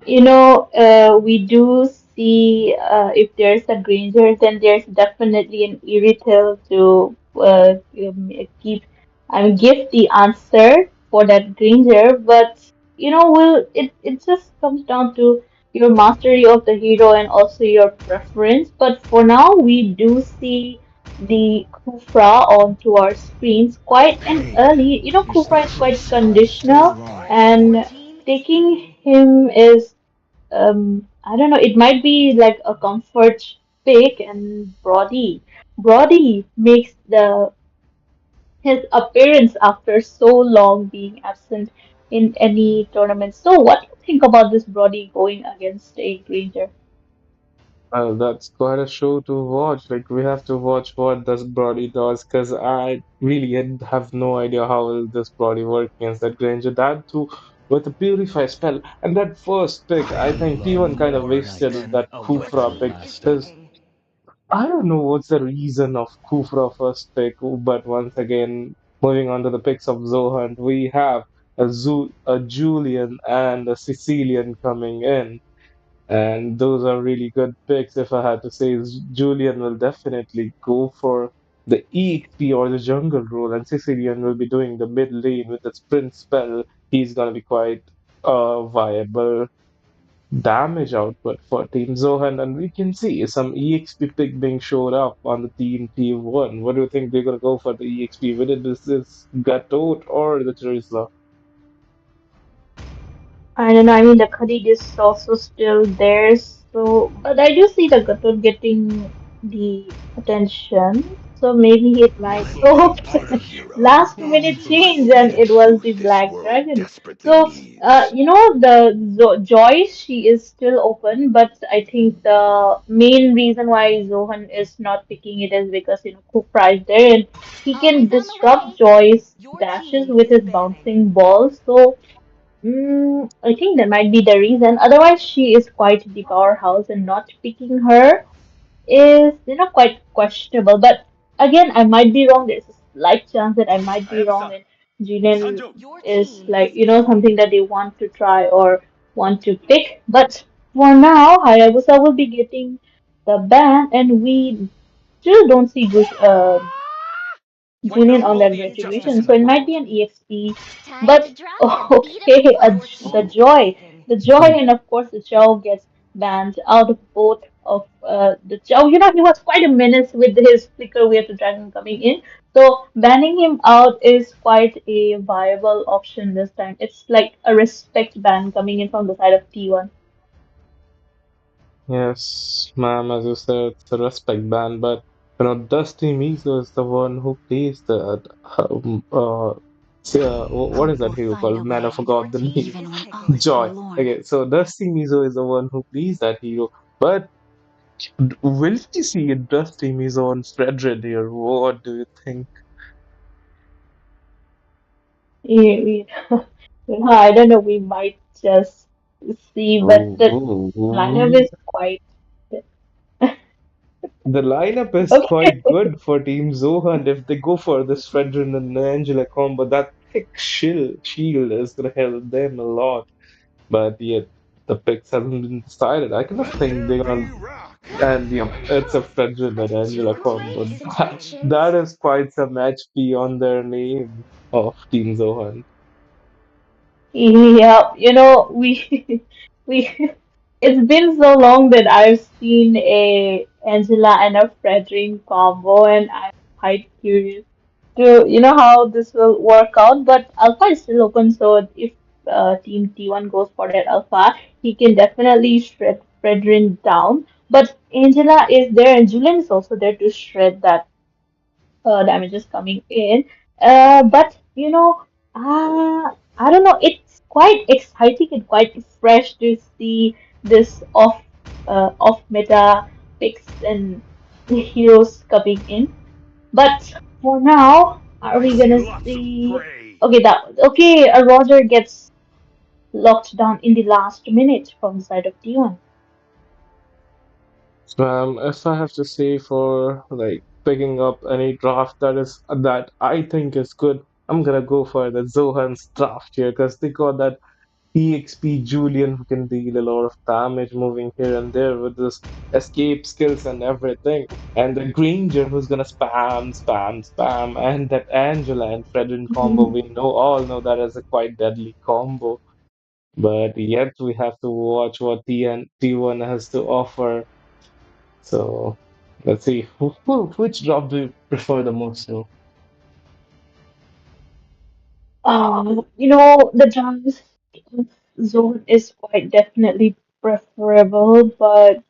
We do see if there's a Granger, then there's definitely an Irrital to keep, I mean, give the answer for that Granger. But will it just comes down to your mastery of the hero and also your preference. But for now, we do see the Kufra onto our screens quite an Pain early. is the Kufra is true quite science of conditional, life. Your and team is taking picking. him is I don't know, it might be like a comfort pick. And Brody makes the his appearance after so long being absent in any tournament. So what do you think about this Brody going against a Granger? That's quite a show to watch. Like we have to watch what this Brody does, because I really have no idea how will this Brody work against that Granger. That too with the Purify spell and that first pick. I I think love T1 kind of war wasted night that of Your Kufra pick team is everlasting. because picking. I don't know what's the reason of Kufra first pick. But once again, moving on to the picks of Zohan, we have a Julian and a Sicilian coming in. And those are really good picks. If I had to say, Julian will definitely go for the EXP or the jungle role, and Sicilian will be doing the mid lane with the sprint spell. He's gonna be quite viable damage output for Team Zohan, and we can see some EXP pick being showed up on the Team 1. What do you think they're gonna go for the EXP? Whether this is Gatot or the Charizla? I don't know. I mean, the Khalid is also still there, so but I do see the Gatot getting the attention. So maybe it might. I Oh, need our hero, last one minute who change, has the and it was answers the this Black world Dragon. desperately So, needs. the Joyce, she is still open, but I think the main reason why Zohan is not picking it is because Kufra is there and he can Always on the disrupt way. Joy's Your dashes team with is his banning. bouncing balls. So. I think that might be the reason. Otherwise, she is quite the powerhouse, and not picking her. is, quite questionable. But again, I might be wrong. There's a slight chance that I might be wrong, and Julian is like, something that they want to try or want to pick. But for now, Hayabusa will be getting the ban, and we still don't see Julian on that retribution. So it might be an EXP, Time to but drop the beat of the okay, flash. the joy, and of course the Chow gets banned out of both of the Chow. He was quite a menace with his Flicker Way to Dragon coming in. So banning him out is quite a viable option this time. It's like a respect ban coming in from the side of T1. Yes, ma'am, as you said, it's a respect ban, but Dusty Miso is the one who plays that. What is Hope that will hero find a called? Man, I way, forgot the name. even when others Joy. forlorn. Okay, so Dusty Miso is the one who plays that hero. But will we see a Dusty Miso on Fredred here? What do you think? Yeah, I don't know. We might just see, but Ooh, the ooh, lineup ooh. is quite The lineup is okay. quite good for Team Zohan if they go for this Fredrin and Angela combo. That thick shield is gonna help them a lot. But yet the picks haven't been decided. I kind of Let think there they're be gonna, rock. and yeah, it's a Fredrin and Angela Two combo. ways and That directions. is quite some HP on their name of Team Zohan. Yeah, we we it's been so long that I've seen a Angela and a Frederick combo, and I'm quite curious to how this will work out. But Alpha is still open, so if Team T1 goes for that Alpha, he can definitely shred Frederick down. But Angela is there, and Julian is also there to shred that damages coming in. But I don't know. It's quite exciting and quite fresh to see this off meta picks and heroes coming in. But for now, are I we see gonna lots of see? prey. Okay. Roger gets locked down in the last minute from the side of T1. If I have to say for like picking up any draft that I think is good, I'm gonna go for the Zohan's draft here because they got that EXP Julian who can deal a lot of damage moving here and there with this escape skills and everything. And the Granger who's gonna spam, spam, spam, and that Angela and Fredrin combo, we all know that is a quite deadly combo. But yet we have to watch what T1 has to offer. So let's see. Which drop do you prefer the most though? The Jarvis zone is quite definitely preferable, but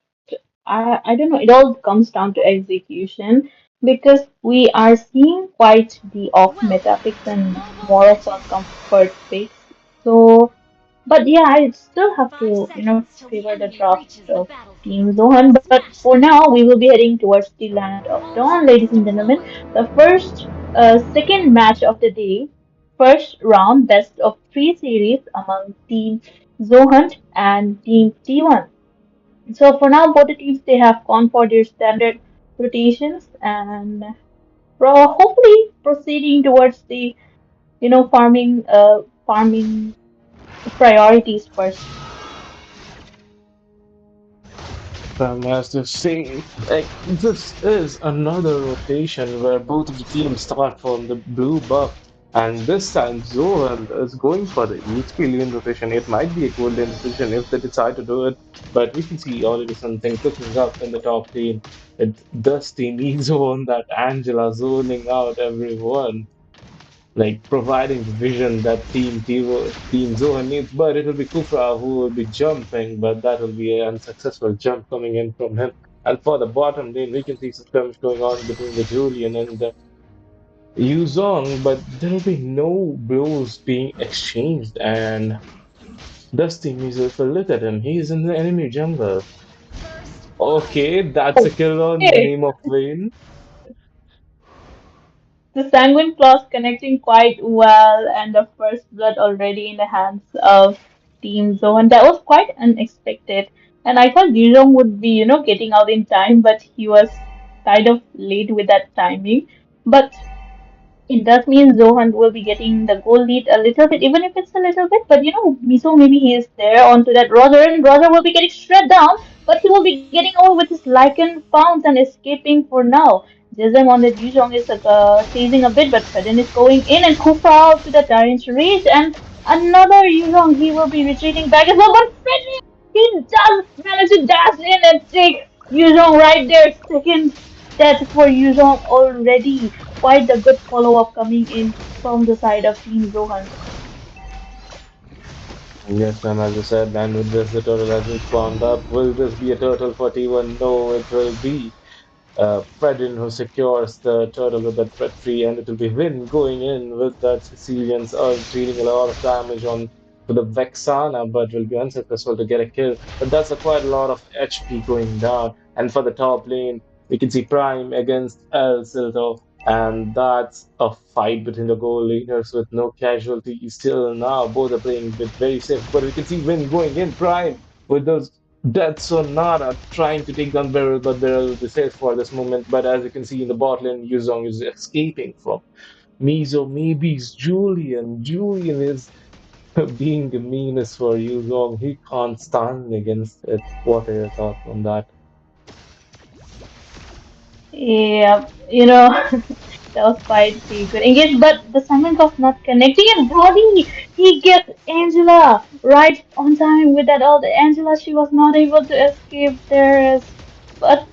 I don't know. It all comes down to execution because we are seeing quite the off meta Welcome picks to and Mobile more of a Legends! comfort picks. So, but yeah, I still have Five to, seconds till the favor the enemy draft reaches the of Team battlefield. Zohan. But Smash for them! now, we will be heading towards the land of All Dawn, troops ladies and gentlemen. deployed! The second match of the day, first round, best of three series among Team Zohan and Team T1. So for now, both the teams they have gone for their standard rotations and hopefully proceeding towards the farming priorities first. As they say, like this is another rotation where both of the teams start from the blue buff, and this time Zohan is going for the EXP lane rotation. It might be a good lane rotation if they decide to do it, but we can see already something cooking up in the top lane. It's Dusty Mizo that Angela zoning out everyone, like providing the vision that Team Zohan needs. But it'll be Kufra who will be jumping, but that will be an unsuccessful jump coming in from him. And for the bottom lane, we can see some skirmish going on between the Julian and the Yuzong, but there'll be no blows being exchanged. And Dusty Mizo, if you look at him, he's in the enemy jungle. First blood! Okay, that's a kill on the Okay, name of Vayne. the Sanguine Claws connecting quite well, and the first blood already in the hands of Team Zohan. That was quite unexpected. And I thought Yuzhong would be, getting out in time, but he was kind of late with that timing. But it does mean Zohan will be getting the goal lead a little bit, even if it's a little bit. But Miso maybe he is there onto that Roger, and Roger will be getting shred down, but he will be getting over with his Lycan pounce and escaping for now. Jism on the Yuzhong is chasing a bit, but Fredin is going in, and Kufa out to the Tyrant's reach, and another Yuzhong he will be retreating back as well. But Fredin, he does manage to dash in and take Yuzhong right there. Second death for Yuzhong already. Quite a good follow-up coming in from the side of Team Zohan. Yes, ma'am, as you said, and with this, the turtle has been spawned up. Will this be a turtle for T1? No, it will be Fredin who secures the turtle with that threat free, and it will be Vin going in with that Sicilian's dealing a lot of damage on to the Vexana, but will be unsuccessful to get a kill. But that's quite a lot of HP going down. And for the top lane, we can see Prime against El Silto, and that's a fight between the goal laners with no casualties still now. Both are playing with very safe, but we can see Vin going in Prime with those Death Sonata trying to take down Beryl, but Beryl will be safe for this moment. But as you can see in the bot lane, Yuzong is escaping from Mizo. Maybe it's Julian. Julian is being the meanest for Yuzong. He can't stand against it. What are your thoughts on that? Yeah, that was quite the good engage, but the Simon of not connecting and Brody, he gets Angela right on time with that ult. Angela, she was not able to escape there but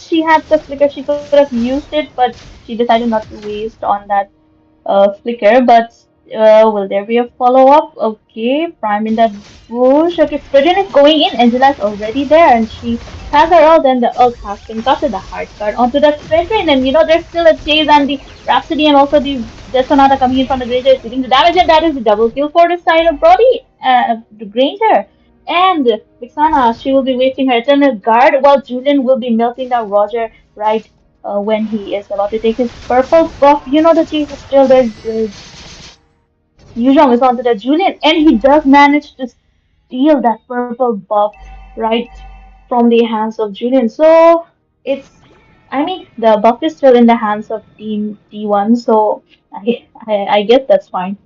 she had the flicker, she could have used it, but she decided not to waste on that flicker, but will there be a follow-up? Okay, Prime in that bush. Okay, Fridin is going in. Angela's already there, and she has her ult, and the ult has been got to the hard card onto the Fredrin, and there's still a chase, and the Rhapsody and also the Death Sonata coming in from the Granger is dealing the damage, and that is the double kill for the side of Brody, the Granger. And Vixana, she will be wasting her eternal guard while Julian will be melting down Roger right when he is about to take his purple buff. The chase is still there. Yuzhong is onto the Julian, and he does manage to steal that purple buff right from the hands of Julian. So it's, I mean, the buff is still in the hands of Team D1, so I guess that's fine.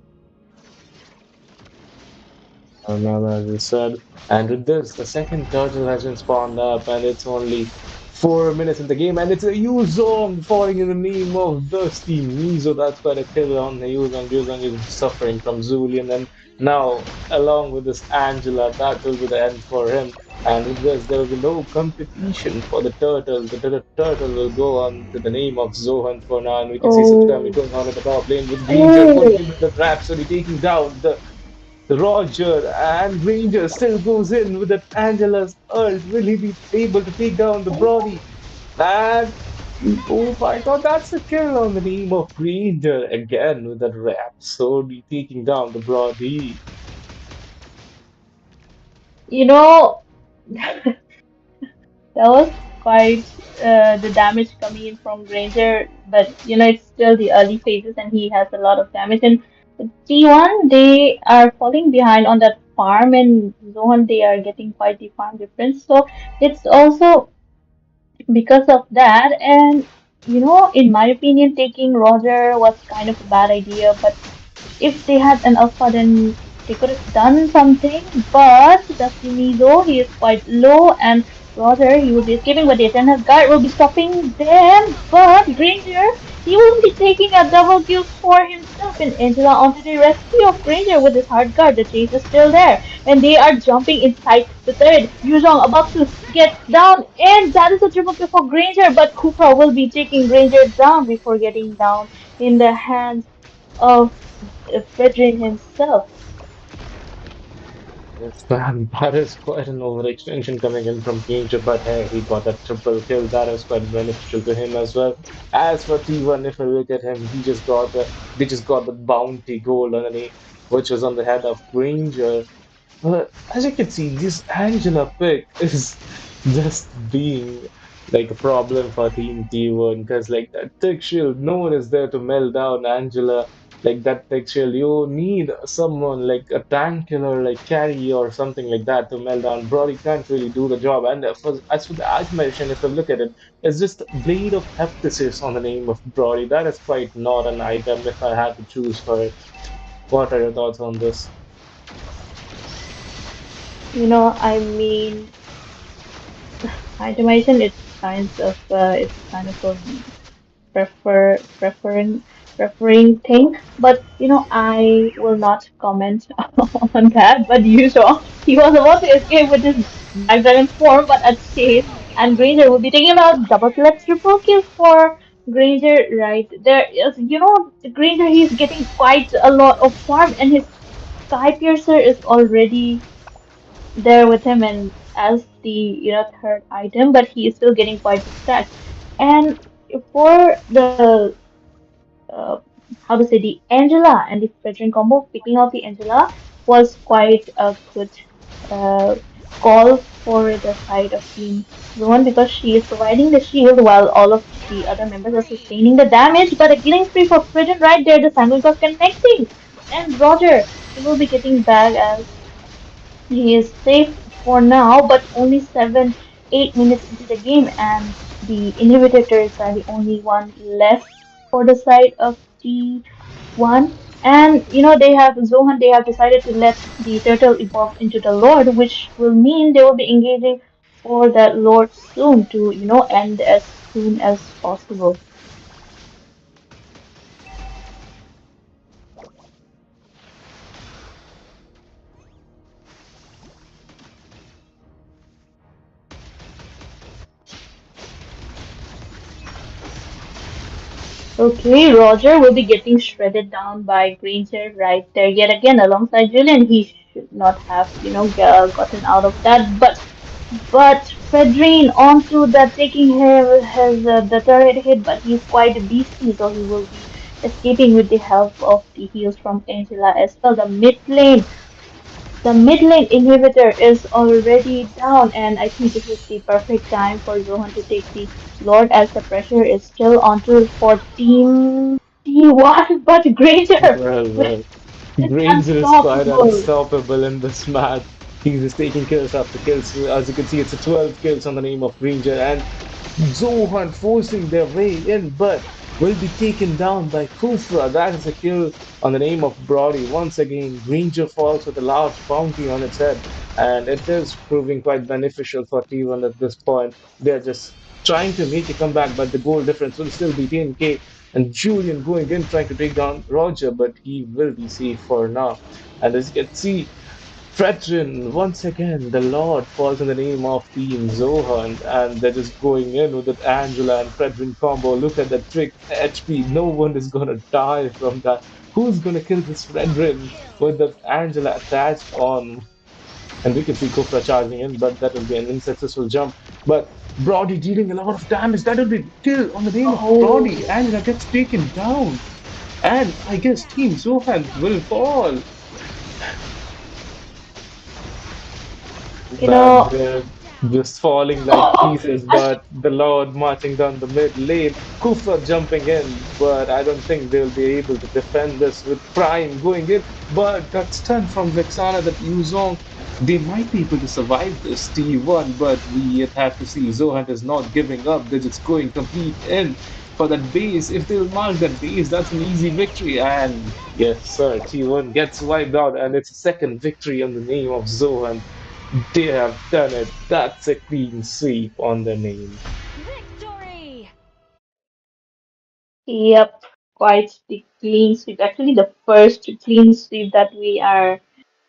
Now, as you said, and with this, the second turtle has been spawned up, and it's only 4 minutes in the game, and it's a Yuzong falling in the name of Dusty Mizo. That's quite a kill on the Yuzong. Yuzong is suffering from Zulian, and now, along with this Angela, that will be the end for him. And with this, there will be no competition for the turtle. The turtle will go on to the name of Zohan for now, and we can see some damage Oh, going on at the top lane with Granger going oh, in with the Rhapsody, taking down the Roger, and Ranger still goes in with that Angela's ult. Will he be able to take down the Brody? And oh my god, that's a kill on the name of Ranger again with that Rhapsody taking down the Brody. you know, that was quite the damage coming in from Granger, but it's still the early phases and he has a lot of damage. And T1, they are falling behind on that farm, and Zohan, they are getting quite the farm difference. So it's also because of that. And in my opinion, taking Roger was kind of a bad idea, but if they had an alpha, then they could have done something. But Dusty Mizo, he is quite low, and Roger, he will be escaping, but the Eternal Guard will be stopping them. But Granger, he will be taking a double kill for himself, and Angela onto the rescue of Granger with his hard guard. The chase is still there, and they are jumping inside the third. Yuzhong about to get down, and that is a triple kill for Granger, but Cooper will be taking Granger down before getting down in the hands of Fredrin himself. Yes, man, that is quite an overextension coming in from Granger, but hey, he got that triple kill. That is quite beneficial to him as well. As for T1, if I look at him, they just got the bounty gold underneath, which was on the head of Granger. But as you can see, this Angela pick is just being like a problem for Team T1 because like that tick shield, no one is there to melt down Angela. like that tech shield. You need someone like a tank killer, like carry or something like that to melt down. Brody can't really do the job. And as for the itemization, if I look at it, it's just Blade of Heptasis on the name of Brody. That is quite not an item if I had to choose for it. What are your thoughts on this? I mean, itemization, it's kind of a preferring thing, but I will not comment on that. But you saw he was about to escape with his Black Dragon form, but at chase, and Granger will be taking about double kill, triple kill for Granger right there. Yes, Granger, he's getting quite a lot of farm, and his Sky Piercer is already there with him and as the third item, but he is still getting quite the stacks. And for the how to say, the Angela and the Fredrin combo, picking out the Angela was quite a good uh, call for the side of Team Rowan because she is providing the shield while all of the other members are sustaining the damage. But a killing spree for Fredrin right there, the sandwich was connecting. And Roger, he will be getting back as he is safe for now, but only 8 minutes into the game, and the inhibitors are the only one left for the side of T1. And they have Zohan, they have decided to let the turtle evolve into the Lord, which will mean they will be engaging for that Lord soon to, end as soon as possible. Okay, Roger will be getting shredded down by Granger right there yet again alongside Julian. He should not have, gotten out of that. But Fedrine onto that taking him has the turret hit, but he's quite beastly, so he will be escaping with the help of the heals from Angela as well. The mid lane inhibitor is already down, and I think this is the perfect time for Zohan to take the Lord as the pressure is still onto for Team T1, but Granger Well, well. is Granger is quite unstoppable. unstoppable in this match. He's just taking kills after kills. As you can see, it's a 12 kills on the name of Granger, and Zohan forcing their way in, but will be taken down by Kufra. That is a kill on the name of Brody. Once again, Granger falls with a large bounty on its head, and it is proving quite beneficial for T1 at this point. They're just trying to make a comeback, but the goal difference will still be 10k. And Julian going in trying to take down Roger, but he will be safe for now. And as you can see, Fredrin, once again, the Lord falls in the name of Team Zohan, and they're just going in with that Angela and Fredrin combo. Look at the trick HP. No one is gonna die from that. Who's gonna kill this Fredrin with the Angela attached on? And we can see Kufra charging in, but that will be an unsuccessful jump. But Brody dealing a lot of damage. That will be kill on the name of Brody. Oh, Angela gets taken down. And I guess Team Zohan will fall. you Man, know, they're just falling like pieces, but the Lord marching down the mid lane, Kufa jumping in, but I don't think they'll be able to defend this with Prime going in. But that stun from Vexana, that Yuzong, they might be able to survive this T1, but we yet have to see. Zohan is not giving up, they're just going complete in for that base. If they'll mark that base, that's an easy victory. And yes, sir, T1 gets wiped out, and it's a second victory on the name of Zohan. They have done it. That's a clean sweep on the name. Victory! yep, quite the clean sweep. Actually, the first clean sweep that we are,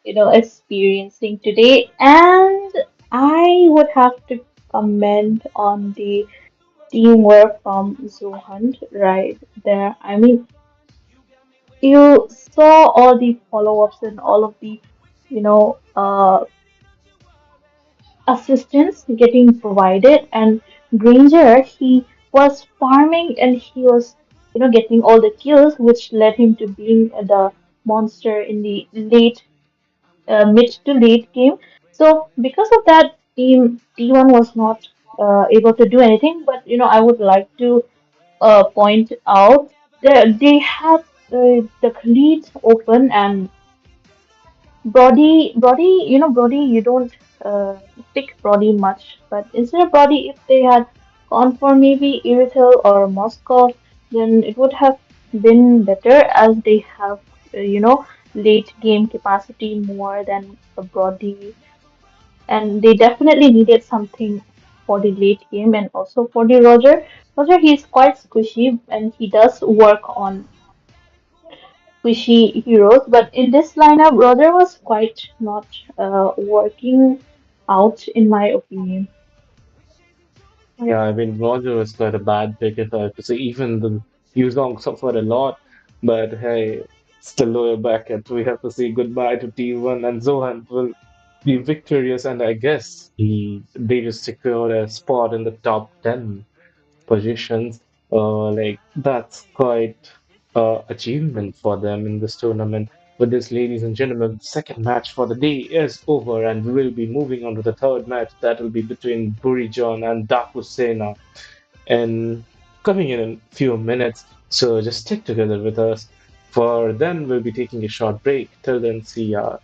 experiencing today. And I would have to comment on the teamwork from Zohan right there. I mean, you saw all the follow-ups and all of the, you know, uh, assistance getting provided, and Granger, he was farming and he was getting all the kills, which led him to being the monster in the mid to late game. So because of that, team T1 was not able to do anything, but I would like to point out that they had the leads open and Brody, you don't pick Brody much, but instead of Brody, if they had gone for maybe Iritel or Moscow, then it would have been better as they have, late game capacity more than a Brody, and they definitely needed something for the late game and also for the Roger. Roger, he's quite squishy and he does work on squishy heroes, but in this lineup, Roger was quite not working out, in my opinion. Yeah, I mean, Roger was quite a bad pick, if I have to say. Even the Yuzong suffered a lot, but hey, still lower bracket. We have to say goodbye to T1, and Zohan will be victorious, and I guess they just secured a spot in the top 10 positions. Like that's quite achievement for them in this tournament. With this, ladies and gentlemen, the second match for the day is over, and we will be moving on to the third match. That will be between Burijan and Dakusena, and coming in a few minutes. So just stick together with us. For then, we'll be taking a short break. Till then, see ya.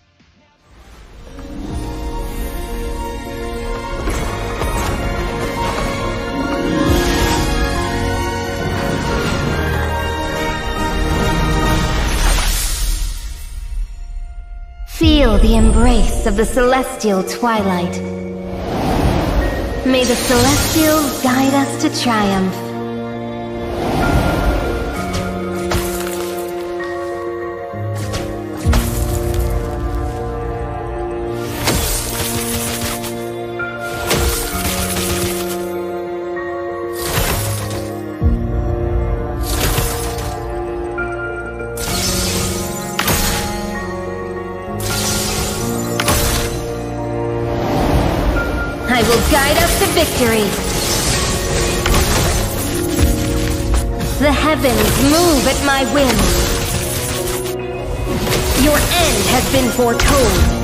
Feel the embrace of the celestial twilight. May the celestials guide us to triumph. I will guide us to victory. The heavens move at my whim. Your end has been foretold.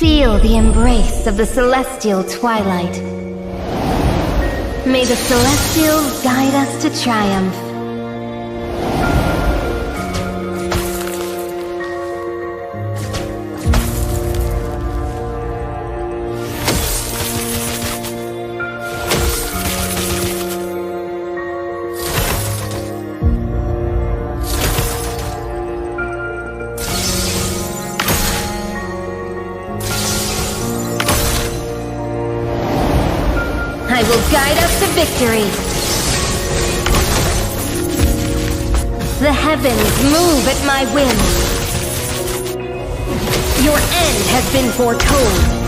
Feel the embrace of the celestial twilight. May the celestials guide us to triumph. I will guide us to victory. The heavens move at my whim. Your end has been foretold.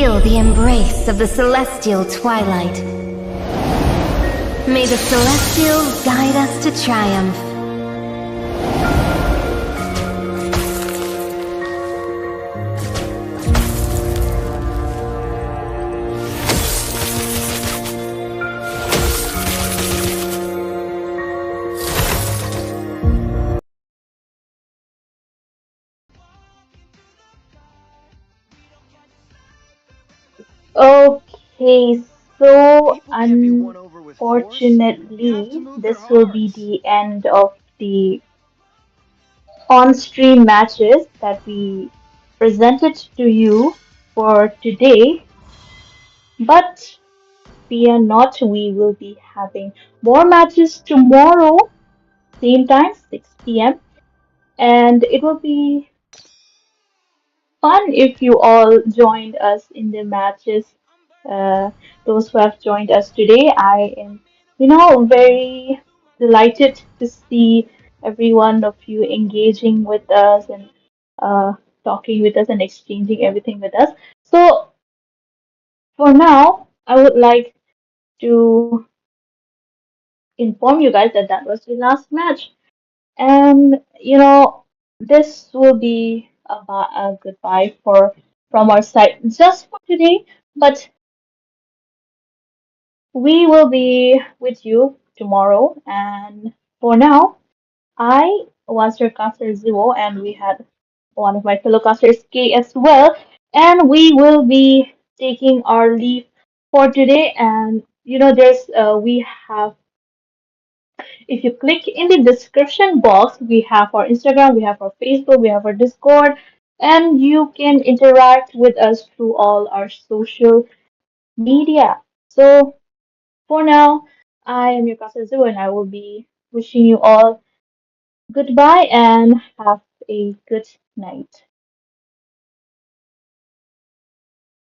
feel the embrace of the celestial twilight. May the celestials guide us to triumph. Okay, so People can't be won over with force. You have to unfortunately, move their this will be hearts. the end of the on-stream matches that we presented to you for today. But fear not, we will be having more matches tomorrow, same time, 6 p.m. And it will be fun if you all joined us in the matches. Uh, those who have joined us today, I am, very delighted to see every one of you engaging with us and uh, talking with us and exchanging everything with us. So for now, I would like to inform you guys that that was the last match. And this will be a goodbye for from our side just for today. But we will be with you tomorrow. And for now, I was your caster Zero, and we had one of my fellow casters K as well. And we will be taking our leave for today. And there's we have if you click in the description box, we have our Instagram, we have our Facebook, we have our Discord, and you can interact with us through all our social media. So for now, I am your Kasazu and I will be wishing you all goodbye and have a good night.